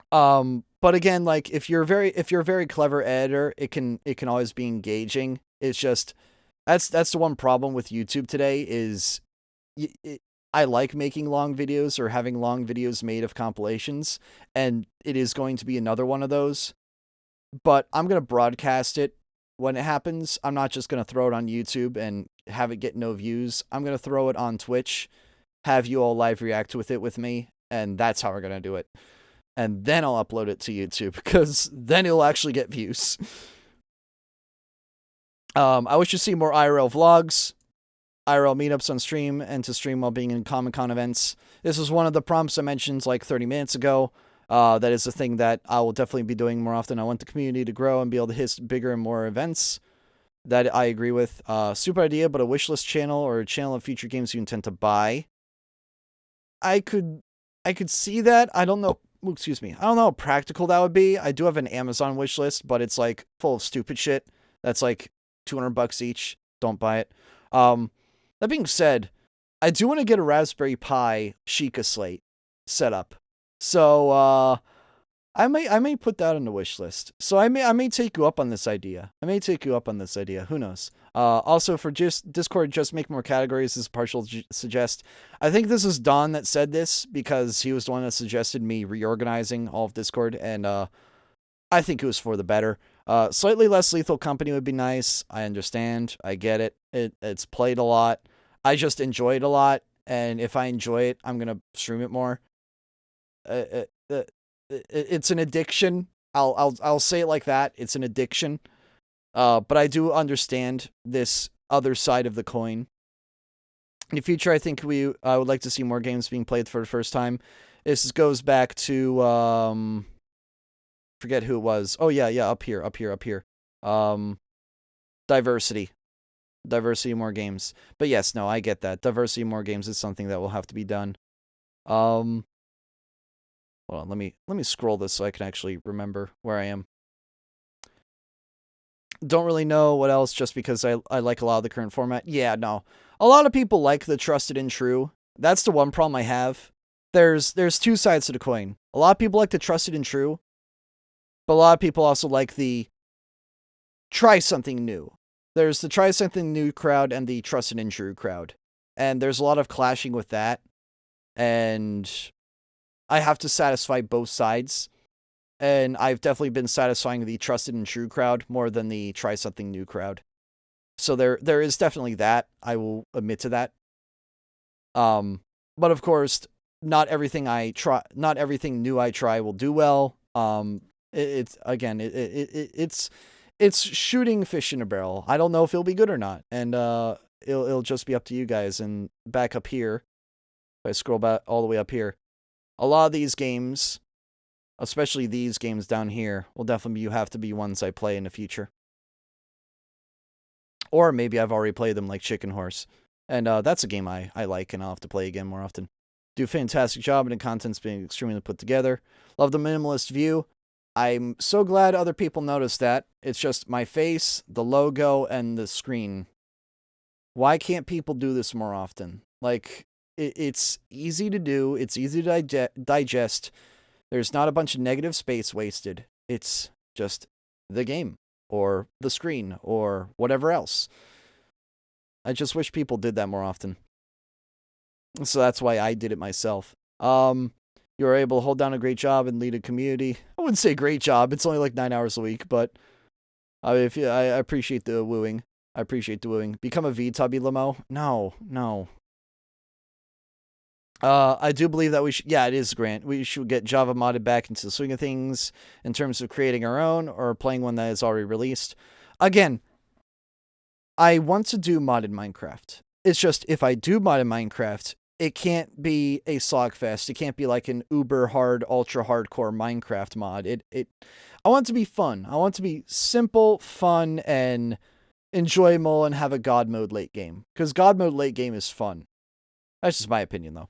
But again, like if you're a very clever editor, it can always be engaging. It's just that's the one problem with YouTube today is I like making long videos or having long videos made of compilations, and it is going to be another one of those. But I'm going to broadcast it when it happens. I'm not just going to throw it on YouTube and have it get no views. I'm going to throw it on Twitch, have you all live react with it with me, and that's how we're going to do it. And then I'll upload it to YouTube, because then it'll actually get views. I wish to see more IRL vlogs, IRL meetups on stream, and to stream while being in Comic-Con events. This was one of the prompts I mentioned like 30 minutes ago. That is a thing that I will definitely be doing more often. I want the community to grow and be able to hit bigger and more events. That I agree with. Super idea, but a wishlist channel or a channel of future games you intend to buy. I could see that. I don't know. Excuse me. I don't know how practical that would be. I do have an Amazon wishlist, but it's like full of stupid shit. That's like $200 each. Don't buy it. That being said, I do want to get a Raspberry Pi Sheikah slate set up. So I may put that on the wish list. So I may take you up on this idea. Who knows? Also, for just Discord, just make more categories is partial suggest. I think this is Don that said this, because he was the one that suggested me reorganizing all of Discord, and I think it was for the better. Slightly less lethal company would be nice. I understand. I get it. It's played a lot. I just enjoy it a lot, and if I enjoy it, I'm gonna stream it more. It's an addiction. I'll say it like that. It's an addiction. But I do understand this other side of the coin. In the future, I think I would like to see more games being played for the first time. This goes back to forget who it was. Oh yeah, up here. Diversity, more games. But yes, no, I get that. Diversity, more games is something that will have to be done. Hold on, let me scroll this so I can actually remember where I am. Don't really know what else, just because I like a lot of the current format. Yeah, no. A lot of people like the trusted and true. That's the one problem I have. There's two sides to the coin. A lot of people like the trusted and true, but a lot of people also like the try something new. There's the try something new crowd and the trusted and true crowd. And there's a lot of clashing with that. And I have to satisfy both sides. And I've definitely been satisfying the trusted and true crowd more than the try something new crowd. So there is definitely that. I will admit to that. But of course, not everything new I try will do well. It's shooting fish in a barrel. I don't know if it'll be good or not, and it'll just be up to you guys. And back up here, if I scroll back all the way up here, a lot of these games, especially these games down here, will definitely have to be ones I play in the future. Or maybe I've already played them, like Chicken Horse. And that's a game I like, and I'll have to play again more often. Do a fantastic job, and the content's being extremely put together. Love the minimalist view. I'm so glad other people noticed that. It's just my face, the logo, and the screen. Why can't people do this more often? Like, it's easy to do. It's easy to digest. There's not a bunch of negative space wasted. It's just the game, or the screen, or whatever else. I just wish people did that more often. So that's why I did it myself. You were able to hold down a great job and lead a community. I wouldn't say great job. It's only like 9 hours a week, but I appreciate the wooing. Become a V-tubby limo? No. I do believe that we should... Yeah, it is, Grant. We should get Java modded back into the swing of things in terms of creating our own or playing one that is already released. Again, I want to do modded Minecraft. It's just, if I do modded Minecraft, it can't be a slogfest. It can't be like an uber hard, ultra hardcore Minecraft mod. I want it to be fun. I want it to be simple, fun, and enjoyable, and have a God mode late game. Because God mode late game is fun. That's just my opinion, though.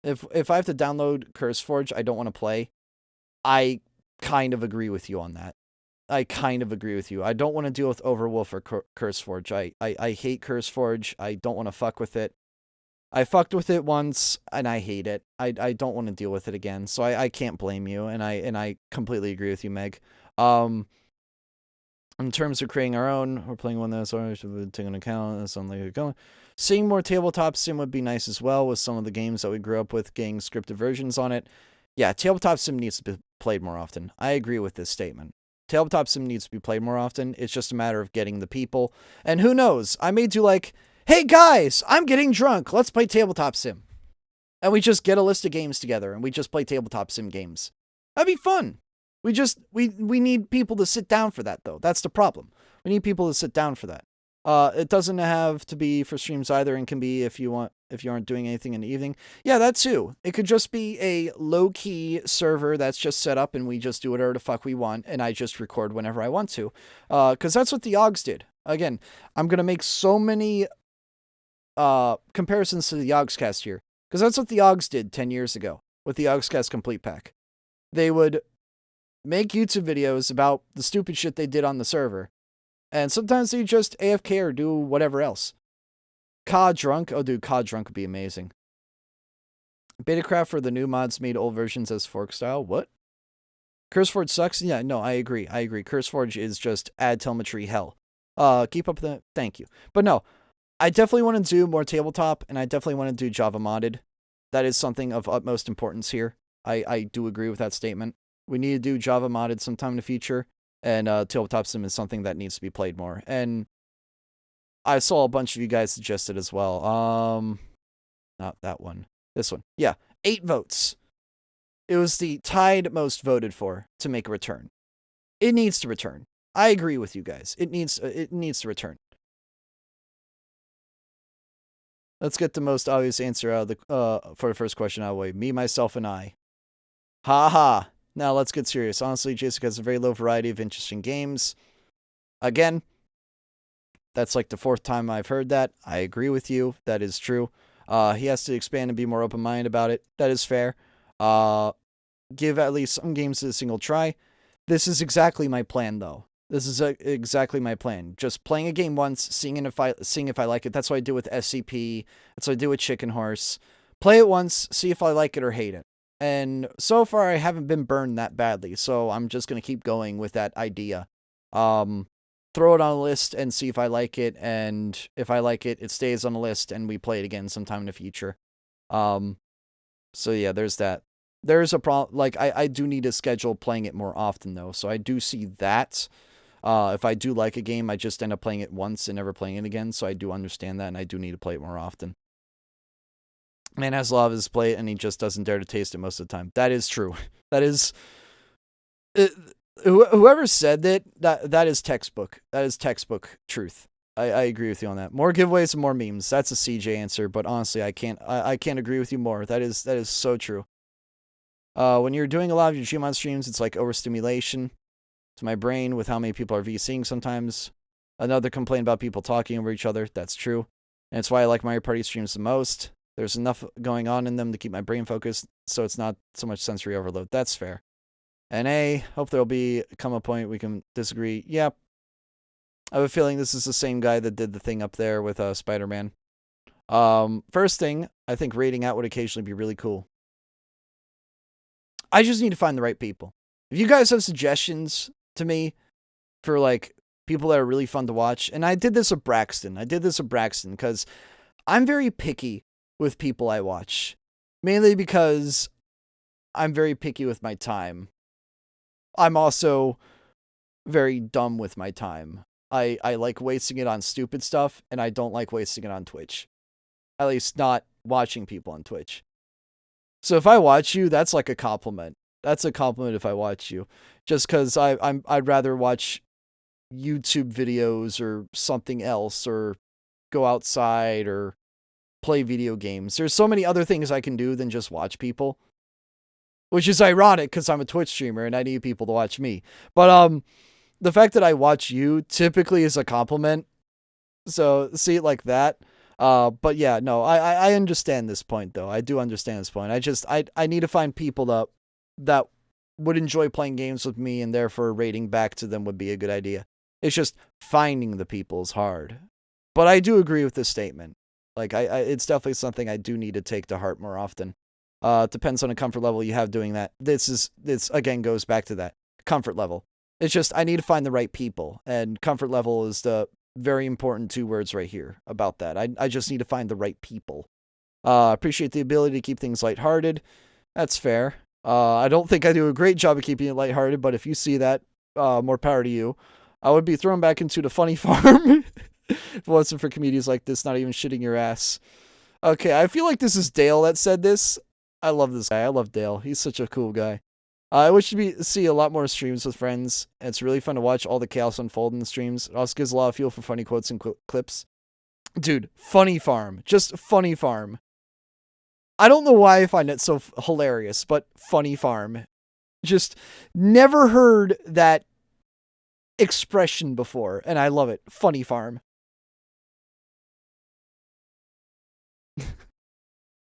If I have to download CurseForge, I don't want to play. I kind of agree with you on that. I don't want to deal with Overwolf or CurseForge. I hate CurseForge. I don't want to fuck with it. I fucked with it once, and I hate it. I don't want to deal with it again, so I can't blame you, and I completely agree with you, Meg. In terms of creating our own, we're playing one that's already taken into account. That's something like going. Seeing more tabletop sim would be nice as well with some of the games that we grew up with getting scripted versions on it. Yeah, tabletop sim needs to be played more often. I agree with this statement. Tabletop sim needs to be played more often. It's just a matter of getting the people. And who knows? I may do like, hey guys, I'm getting drunk. Let's play tabletop sim. And we just get a list of games together and we just play tabletop sim games. That'd be fun. We need people to sit down for that though. That's the problem. We need people to sit down for that. It doesn't have to be for streams either, and can be if you aren't doing anything in the evening. Yeah, that too. It could just be a low-key server that's just set up and we just do whatever the fuck we want and I just record whenever I want to. Because that's what the OGs did. Again, I'm going to make so many comparisons to the Yogscast here. Because that's what the OGs did 10 years ago with the Yogscast Complete Pack. They would make YouTube videos about the stupid shit they did on the server. And sometimes they just AFK or do whatever else. COD Drunk. Oh, dude, COD Drunk would be amazing. Betacraft for the new mods made old versions as fork style. What? CurseForge sucks? Yeah, no, I agree. CurseForge is just ad telemetry hell. Keep up the... Thank you. But no, I definitely want to do more tabletop, and I definitely want to do Java modded. That is something of utmost importance here. I do agree with that statement. We need to do Java modded sometime in the future, and tabletop sim is something that needs to be played more. And I saw a bunch of you guys suggest it as well. Not that one. This one. Yeah, 8 votes. It was the tied most voted for to make a return. It needs to return. I agree with you guys. It needs to return. Let's get the most obvious answer out of the for the first question out of the way. Me, myself, and I. Ha ha. Now let's get serious. Honestly, JSOC has a very low variety of interesting games. Again, that's like the 4th time I've heard that. I agree with you. That is true. He has to expand and be more open-minded about it. That is fair. Give at least some games a single try. This is exactly my plan, though. This is exactly my plan. Just playing a game once, seeing if I like it. That's what I do with SCP. That's what I do with Chicken Horse. Play it once, see if I like it or hate it. And so far, I haven't been burned that badly, so I'm just going to keep going with that idea. Throw it on a list and see if I like it, and if I like it, it stays on the list, and we play it again sometime in the future. So yeah, there's that. There's a problem, like, I do need to schedule playing it more often, though, so I do see that. If I do like a game, I just end up playing it once and never playing it again, so I do understand that, and I do need to play it more often. Man has a lot of his play, and he just doesn't dare to taste it most of the time. That is true. That is... whoever said that is textbook. That is textbook truth. I agree with you on that. More giveaways and more memes. That's a CJ answer, but honestly, I can't agree with you more. That is so true. When you're doing a lot of your Gmod streams, it's like overstimulation to my brain with how many people are VCing sometimes. Another complaint about people talking over each other. That's true. And it's why I like Mario Party streams the most. There's enough going on in them to keep my brain focused, so it's not so much sensory overload. That's fair. And hope there'll come a point we can disagree. Yeah. I have a feeling this is the same guy that did the thing up there with Spider-Man. First thing, I think raiding out would occasionally be really cool. I just need to find the right people. If you guys have suggestions to me for, like, people that are really fun to watch, and I did this with Braxton. Because I'm very picky with people I watch. Mainly because I'm very picky with my time. I'm also very dumb with my time. I like wasting it on stupid stuff, and I don't like wasting it on Twitch. At least not watching people on Twitch. So if I watch you, that's like a compliment. That's a compliment if I watch you. Just because I'd rather watch YouTube videos or something else, or go outside, or play video games. There's so many other things I can do than just watch people. Which is ironic, because I'm a Twitch streamer, and I need people to watch me. But, the fact that I watch you typically is a compliment. So, see it like that. But yeah, no, I understand this point, though. I do understand this point. I need to find people that would enjoy playing games with me, and therefore rating back to them would be a good idea. It's just finding the people is hard. But I do agree with this statement. Like, it's definitely something I do need to take to heart more often. Depends on the comfort level you have doing that. This again goes back to that comfort level. It's just I need to find the right people, and comfort level is the very important 2 words right here about that. I just need to find the right people. Appreciate the ability to keep things lighthearted. That's fair. I don't think I do a great job of keeping it lighthearted, but if you see that, more power to you. I would be thrown back into the funny farm if it wasn't for comedians like this not even shitting your ass. Okay, I feel like this is Dale that said this. I love this guy. I love Dale. He's such a cool guy. I wish to see a lot more streams with friends. It's really fun to watch all the chaos unfold in the streams. It also gives a lot of fuel for funny quotes and clips. Dude, funny farm. Just funny farm. I don't know why I find it so hilarious, but funny farm. Just never heard that expression before, and I love it. Funny farm.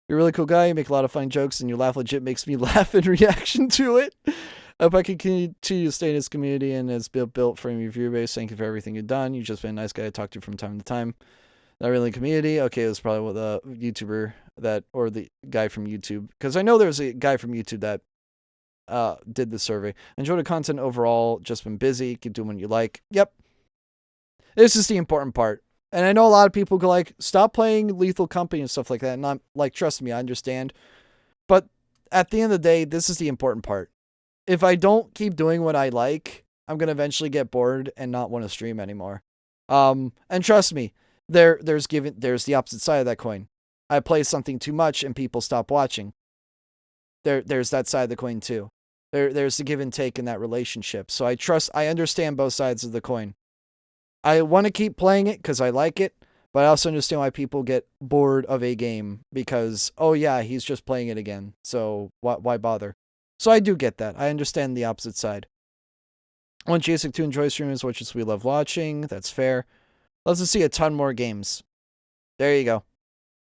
You're a really cool guy. You make a lot of funny jokes, and your laugh legit makes me laugh in reaction to it. I hope I can continue to stay in this community and it's built from your viewer base. Thank you for everything you've done. You've just been a nice guy to talk to from time to time. Not really a community. Okay, it was probably the YouTuber that, or the guy from YouTube. Because I know there's a guy from YouTube that did the survey. Enjoy the content overall. Just been busy. Keep doing what you like. Yep. This is the important part. And I know a lot of people go like, stop playing Lethal Company and stuff like that. And I'm like, trust me, I understand. But at the end of the day, this is the important part. If I don't keep doing what I like, I'm going to eventually get bored and not want to stream anymore. And trust me, there's the opposite side of that coin. I play something too much and people stop watching. There's that side of the coin too. There's the give and take in that relationship. So I understand both sides of the coin. I want to keep playing it because I like it, but I also understand why people get bored of a game because, oh yeah, he's just playing it again. So why bother? So I do get that. I understand the opposite side. I want JSIC to enjoy streamers, which is we love watching. That's fair. Let's just see a ton more games. There you go.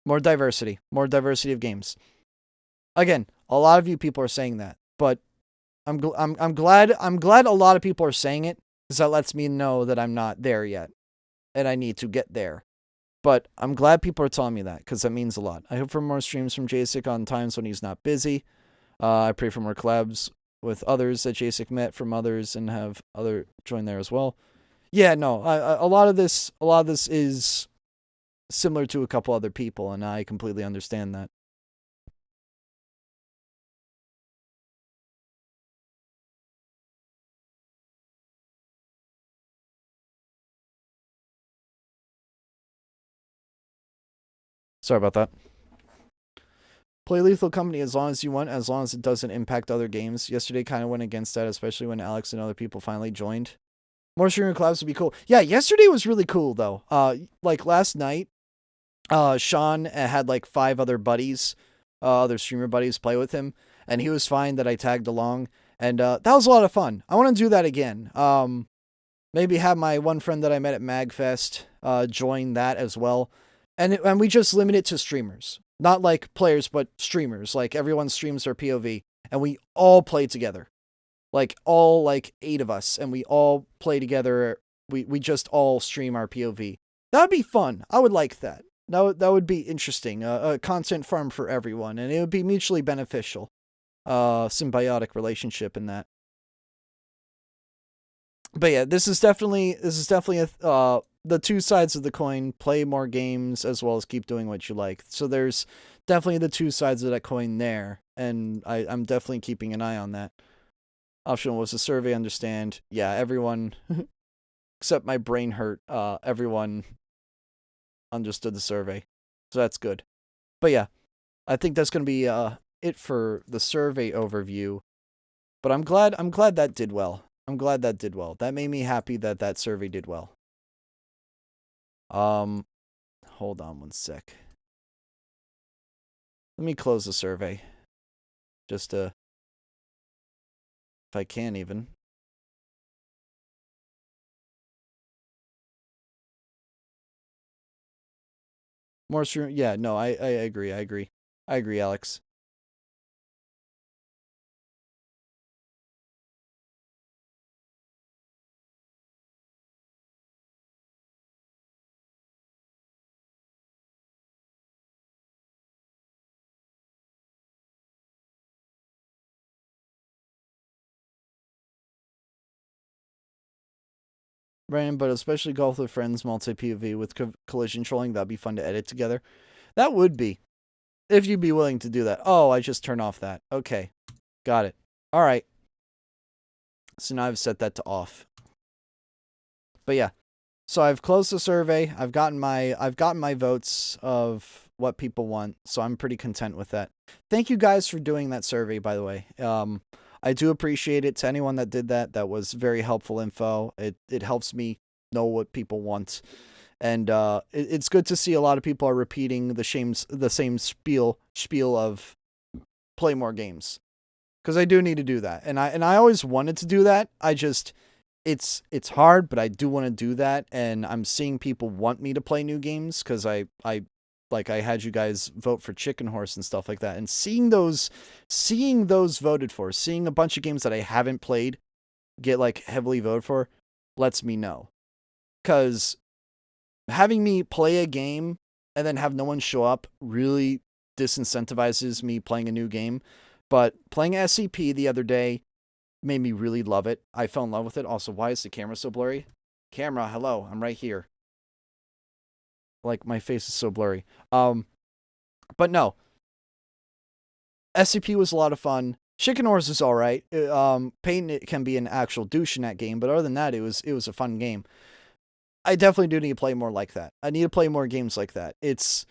More diversity. More diversity of games. Again, a lot of you people are saying that, but I'm glad a lot of people are saying it because that lets me know that I'm not there yet and I need to get there. But I'm glad people are telling me that because that means a lot. I hope for more streams from JSIC on times when he's not busy. I pray for more collabs with others that JSIC met from others and have other join there as well. Yeah, no, a lot of this is similar to a couple other people, and I completely understand that. Sorry about that. Play Lethal Company as long as you want, as long as it doesn't impact other games. Yesterday kind of went against that, especially when Alex and other people finally joined. More streamer collabs would be cool. Yeah, yesterday was really cool, though. Like last night, Sean had like 5 other buddies, other streamer buddies play with him, and he was fine that I tagged along, and that was a lot of fun. I want to do that again. Maybe have my one friend that I met at MagFest join that as well, and we just limit it to streamers, not like players, but streamers. Like everyone streams their POV, and we all play together, like all like 8 of us, and we all play together. We just all stream our POV. That'd be fun. I would like that. That would be interesting. A content farm for everyone, and it would be mutually beneficial. Symbiotic relationship in that. But yeah, this is definitely the 2 sides of the coin. Play more games as well as keep doing what you like. So there's definitely the 2 sides of that coin there, and I'm definitely keeping an eye on that. Optional was a survey. Understand? Yeah, everyone except my brain hurt. Everyone understood the survey, so that's good. But yeah, I think that's gonna be it for the survey overview. But I'm glad that did well. I'm glad that did well. That made me happy that that survey did well. Hold on one sec. Let me close the survey. Just if I can even. More stream. Yeah, no, I agree. I agree. I agree, Alex. Brandon, but especially golf with friends, multi-POV with collision trolling. That'd be fun to edit together. That would be. If you'd be willing to do that. Oh, I just turned off that. Okay. Got it. All right. So now I've set that to off. But yeah. So I've closed the survey. I've gotten my votes of what people want. So I'm pretty content with that. Thank you guys for doing that survey, by the way. I do appreciate it. To anyone that did that, that was very helpful info. It helps me know what people want. And it's good to see a lot of people are repeating the same spiel of play more games. Because I do need to do that. And I always wanted to do that. It's hard, but I do want to do that. And I'm seeing people want me to play new games because I had you guys vote for Chicken Horse and stuff like that. And seeing those voted for, seeing a bunch of games that I haven't played get like heavily voted for, lets me know. Because having me play a game and then have no one show up really disincentivizes me playing a new game. But playing SCP the other day made me really love it. I fell in love with it. Also, why is the camera so blurry? Camera, hello, I'm right here. Like, my face is so blurry. But no. SCP was a lot of fun. Chicken Horse is alright. Peyton can be an actual douche in that game, but other than that, it was a fun game. I definitely do need to play more like that. I need to play more games like that. It's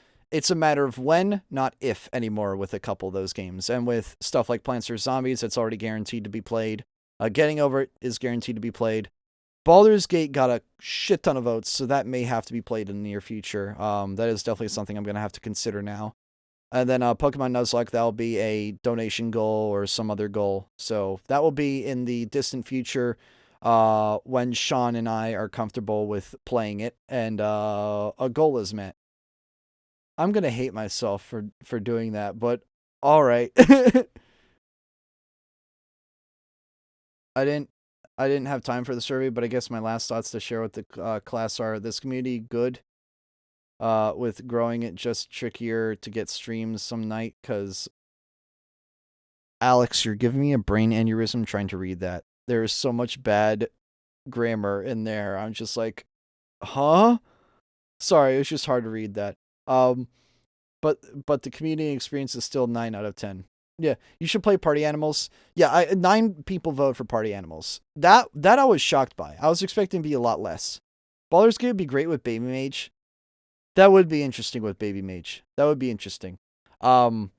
a matter of when, not if anymore with a couple of those games. And with stuff like Plants vs. Zombies, it's already guaranteed to be played. Getting Over It is guaranteed to be played. Baldur's Gate got a shit ton of votes, so that may have to be played in the near future. That is definitely something I'm going to have to consider now. And then Pokemon Nuzlocke, that'll be a donation goal or some other goal. So that will be in the distant future when Sean and I are comfortable with playing it and a goal is met. I'm going to hate myself for doing that, but all right. I didn't have time for the survey, but I guess my last thoughts to share with the class are: this community good, with growing it just trickier to get streams some night, because Alex, you're giving me a brain aneurysm trying to read that. There is so much bad grammar in there. I'm just like, huh? Sorry, it was just hard to read that. But the community experience is still 9 out of 10. Yeah, you should play Party Animals. Yeah, 9 people vote for Party Animals. That I was shocked by. I was expecting to be a lot less. Baldur's Gate would be great with Baby Mage. That would be interesting with Baby Mage. That would be interesting. That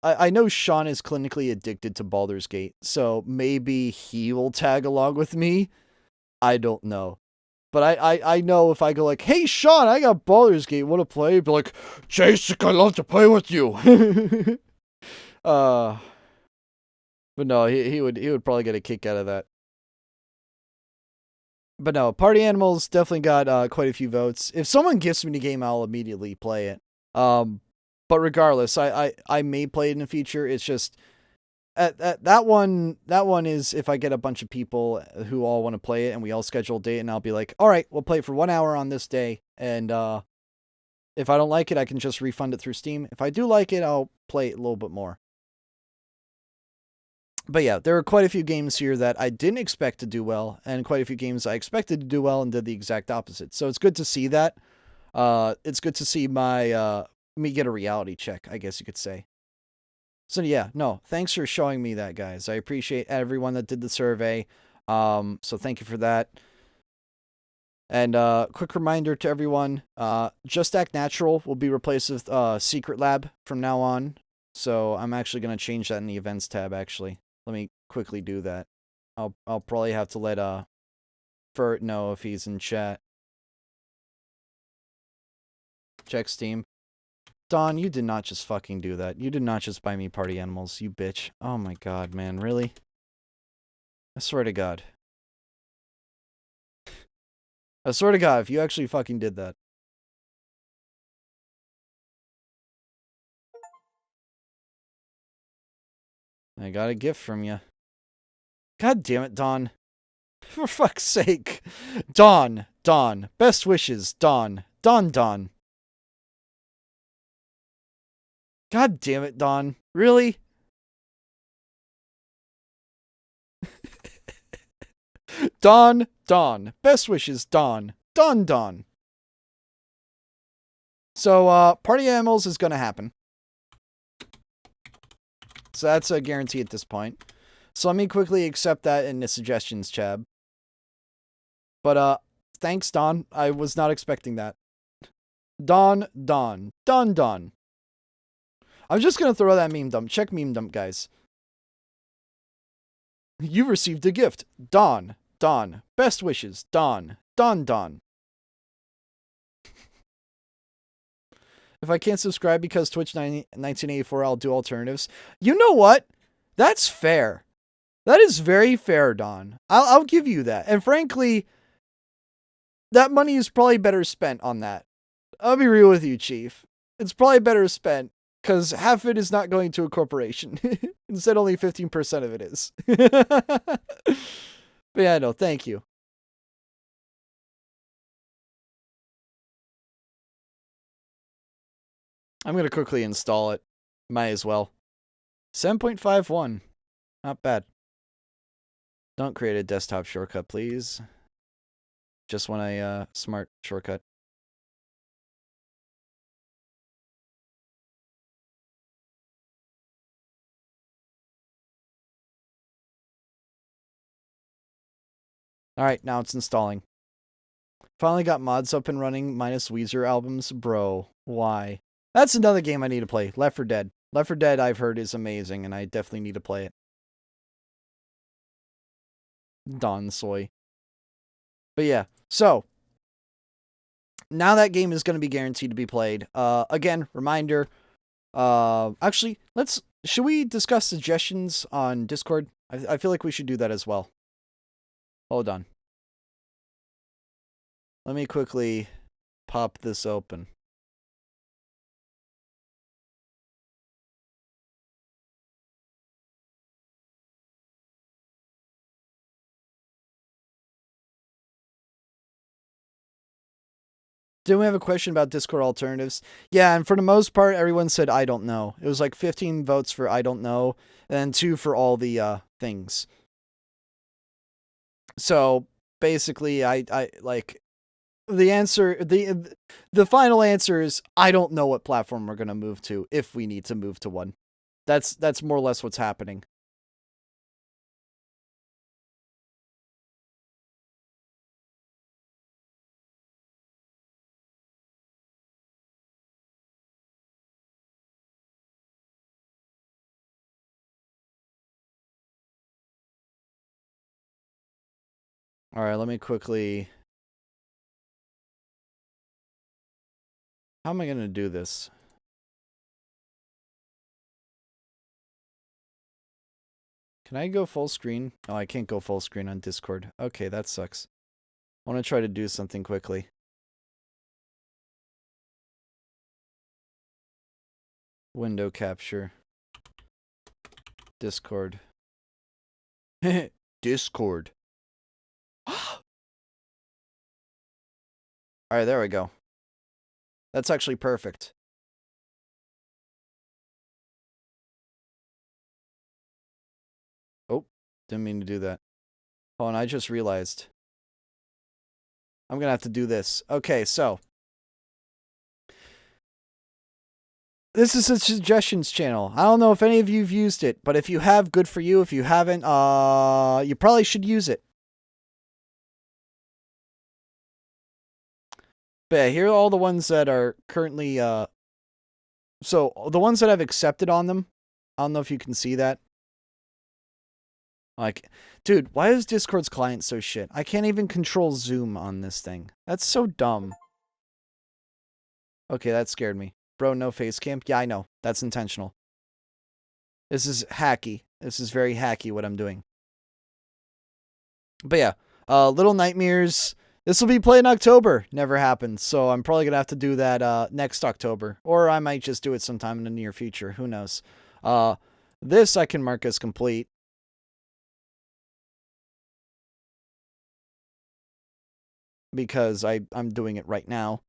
I know Sean is clinically addicted to Baldur's Gate, so maybe he will tag along with me. I don't know. But I know if I go like, hey, Sean, I got Baldur's Gate, want to play? He'd be like, Jason, I love to play with you. But no, he would probably get a kick out of that. But no, Party Animals definitely got quite a few votes. If someone gifts me the game, I'll immediately play it. But regardless, I may play it in the future. It's just that one is if I get a bunch of people who all want to play it and we all schedule a date, and I'll be like, all right, we'll play it for 1 hour on this day. And if I don't like it, I can just refund it through Steam. If I do like it, I'll play it a little bit more. But yeah, there are quite a few games here that I didn't expect to do well, and quite a few games I expected to do well and did the exact opposite. So it's good to see that. It's good to see me get a reality check, I guess you could say. So yeah, no, thanks for showing me that, guys. I appreciate everyone that did the survey. So thank you for that. And quick reminder to everyone, Just Act Natural will be replaced with Secret Lab from now on. So I'm actually going to change that in the events tab, actually. Let me quickly do that. I'll probably have to let Fert know if he's in chat. Check Steam. Don, you did not just fucking do that. You did not just buy me Party Animals, you bitch. Oh my god, man, really? I swear to god. I swear to god, if you actually fucking did that. I got a gift from you. God damn it, Don. For fuck's sake. Don. Best wishes, Don. Don. God damn it, Don. Really? Dawn, Dawn. Best wishes, Dawn. Dawn, Dawn. So, Party Animals is going to happen. So that's a guarantee at this point. So let me quickly accept that in the suggestions tab. But, thanks, Dawn. I was not expecting that. Dawn, Dawn. Dawn, Dawn. I'm just going to throw that meme dump. Check meme dump, guys. You received a gift. Dawn, Dawn. Best wishes, Dawn. Dawn, Dawn. If I can't subscribe because Twitch 1984, I'll do alternatives. You know what? That's fair. That is very fair, Dawn. I'll give you that. And frankly, that money is probably better spent on that. I'll be real with you, Chief. It's probably better spent because half of it is not going to a corporation. Instead, only 15% of it is. But yeah, no, thank you. I'm going to quickly install it. Might as well. 7.51. Not bad. Don't create a desktop shortcut, please. Just want a smart shortcut. Alright, now it's installing. Finally got mods up and running, minus Weezer albums. Bro, why? That's another game I need to play. Left 4 Dead. Left 4 Dead, I've heard, is amazing, and I definitely need to play it. Don Soy. But yeah, so now that game is going to be guaranteed to be played. Again, reminder. Actually, should we discuss suggestions on Discord? I feel like we should do that as well. Hold on. Let me quickly pop this open. Didn't we have a question about Discord alternatives? Yeah, and for the most part, everyone said, I don't know. It was like 15 votes for I don't know, and 2 for all the things. So, basically, I like, the answer, the final answer is, I don't know what platform we're going to move to, if we need to move to one. That's more or less what's happening. Alright, let me quickly... How am I going to do this? Can I go full screen? Oh, I can't go full screen on Discord. Okay, that sucks. I want to try to do something quickly. Window capture. Discord. Discord. Alright, there we go. That's actually perfect. Oh, didn't mean to do that. Oh, and I just realized. I'm gonna have to do this. Okay, so. This is a suggestions channel. I don't know if any of you have used it, but if you have, good for you. If you haven't, you probably should use it. But yeah, here are all the ones that are currently, so the ones that I've accepted on them. I don't know if you can see that. Like, dude, why is Discord's client so shit? I can't even control Zoom on this thing. That's so dumb. Okay, that scared me. Bro, no face cam? Yeah, I know. That's intentional. This is hacky. This is very hacky what I'm doing. But yeah, Little Nightmares. This will be played in October. Never happened. So I'm probably going to have to do that next October. Or I might just do it sometime in the near future. Who knows? This I can mark as complete. Because I'm doing it right now.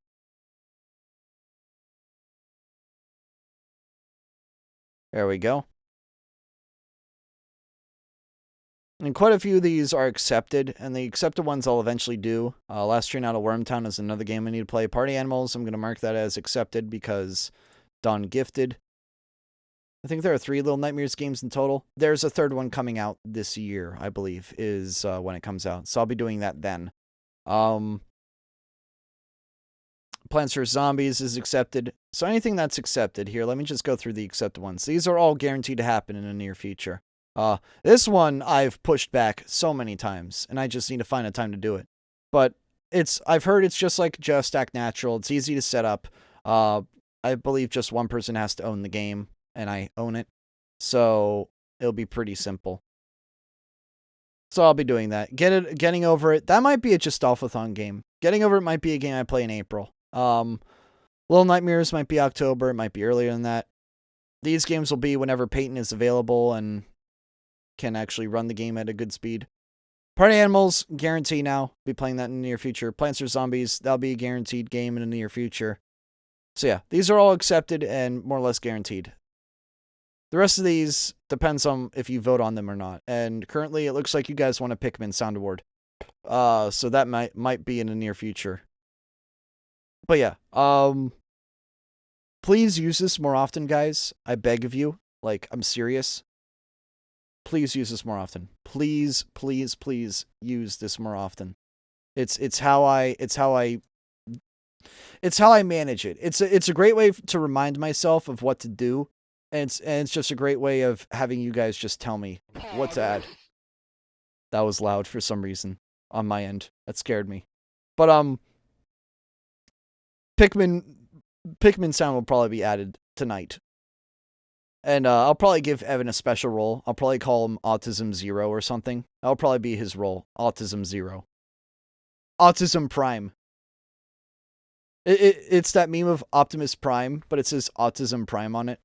There we go. And quite a few of these are accepted, and the accepted ones I'll eventually do. Last Train Out of Wormtown is another game I need to play. Party Animals, I'm going to mark that as accepted because done gifted. I think there are 3 Little Nightmares games in total. There's a third one coming out this year, I believe, is when it comes out. So I'll be doing that then. Plants vs. Zombies is accepted. So anything that's accepted here, let me just go through the accepted ones. These are all guaranteed to happen in the near future. This one I've pushed back so many times, and I just need to find a time to do it. But I've heard it's just like Stack Natural. It's easy to set up. I believe just one person has to own the game, and I own it. So it'll be pretty simple. So I'll be doing that. Getting Over It. That might be a Just-Alphathon game. Getting Over It might be a game I play in April. Little Nightmares might be October. It might be earlier than that. These games will be whenever Peyton is available and can actually run the game at a good speed. Party Animals, guarantee now. Be playing that in the near future. Plants vs. Zombies, that'll be a guaranteed game in the near future. So yeah, these are all accepted and more or less guaranteed. The rest of these depends on if you vote on them or not. And currently it looks like you guys want a Pikmin Sound Award. So that might be in the near future. But yeah, please use this more often, guys. I beg of you. Like, I'm serious. Please use this more often. Please, please, please use this more often. It's how I manage it. It's a great way to remind myself of what to do, and it's just a great way of having you guys just tell me what to add. That was loud for some reason on my end. That scared me. But Pikmin sound will probably be added tonight. And I'll probably give Evan a special role. I'll probably call him Autism Zero or something. That'll probably be his role. Autism Zero. Autism Prime. It's that meme of Optimus Prime, but it says Autism Prime on it.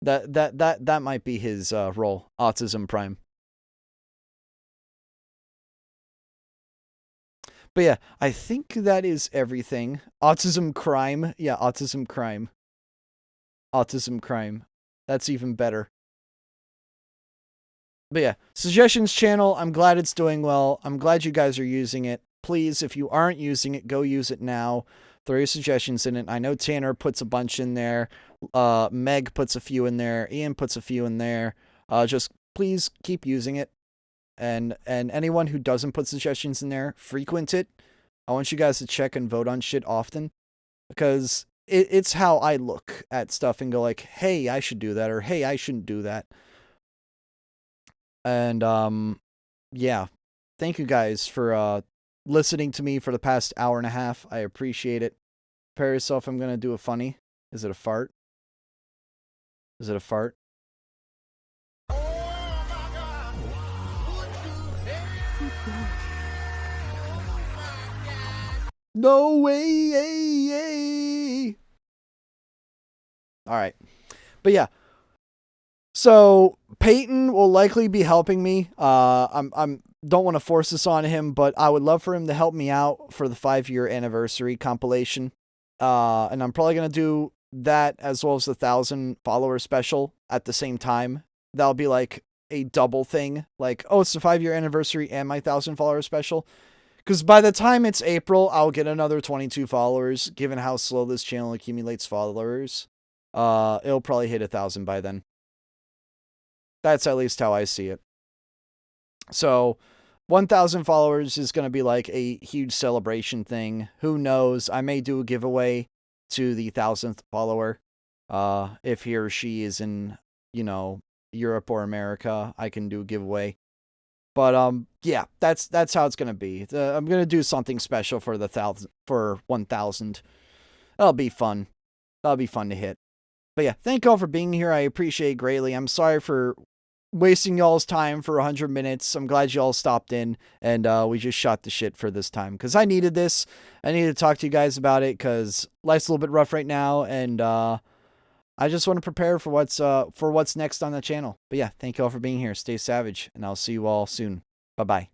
That might be his role. Autism Prime. But yeah, I think that is everything. Autism Crime. Yeah, Autism Crime. Autism Crime. That's even better. But yeah, suggestions channel. I'm glad it's doing well. I'm glad you guys are using it. Please, if you aren't using it, go use it now. Throw your suggestions in it. I know Tanner puts a bunch in there. Meg puts a few in there. Ian puts a few in there. Just please keep using it. And anyone who doesn't put suggestions in there, frequent it. I want you guys to check and vote on shit often. Because it's how I look at stuff and go like, hey, I should do that, or hey, I shouldn't do that. And yeah, thank you guys for listening to me for the past hour and a half. I appreciate it. Prepare yourself. I'm gonna do a funny. Is it a fart? Is it a fart? No way. All right. But yeah. So Peyton will likely be helping me. I'm don't want to force this on him, but I would love for him to help me out for the 5-year anniversary compilation. And I'm probably going to do that as well as the 1,000 follower special at the same time. That'll be like a double thing. Like, oh, it's the 5-year anniversary and my 1,000 follower special. Because by the time it's April, I'll get another 22 followers. Given how slow this channel accumulates followers, it'll probably hit 1,000 by then. That's at least how I see it. So 1,000 followers is going to be like a huge celebration thing. Who knows? I may do a giveaway to the 1,000th follower. If he or she is in, Europe or America, I can do a giveaway. But yeah, that's how it's gonna be. I'm gonna do something special for 1,000. That'll be fun. That'll be fun to hit. But yeah, thank y'all for being here. I appreciate it greatly. I'm sorry for wasting y'all's time for 100 minutes. I'm glad y'all stopped in and we just shot the shit for this time because I needed this. I needed to talk to you guys about it because life's a little bit rough right now, and I just want to prepare for what's next on the channel. But yeah, thank you all for being here. Stay savage, and I'll see you all soon. Bye-bye.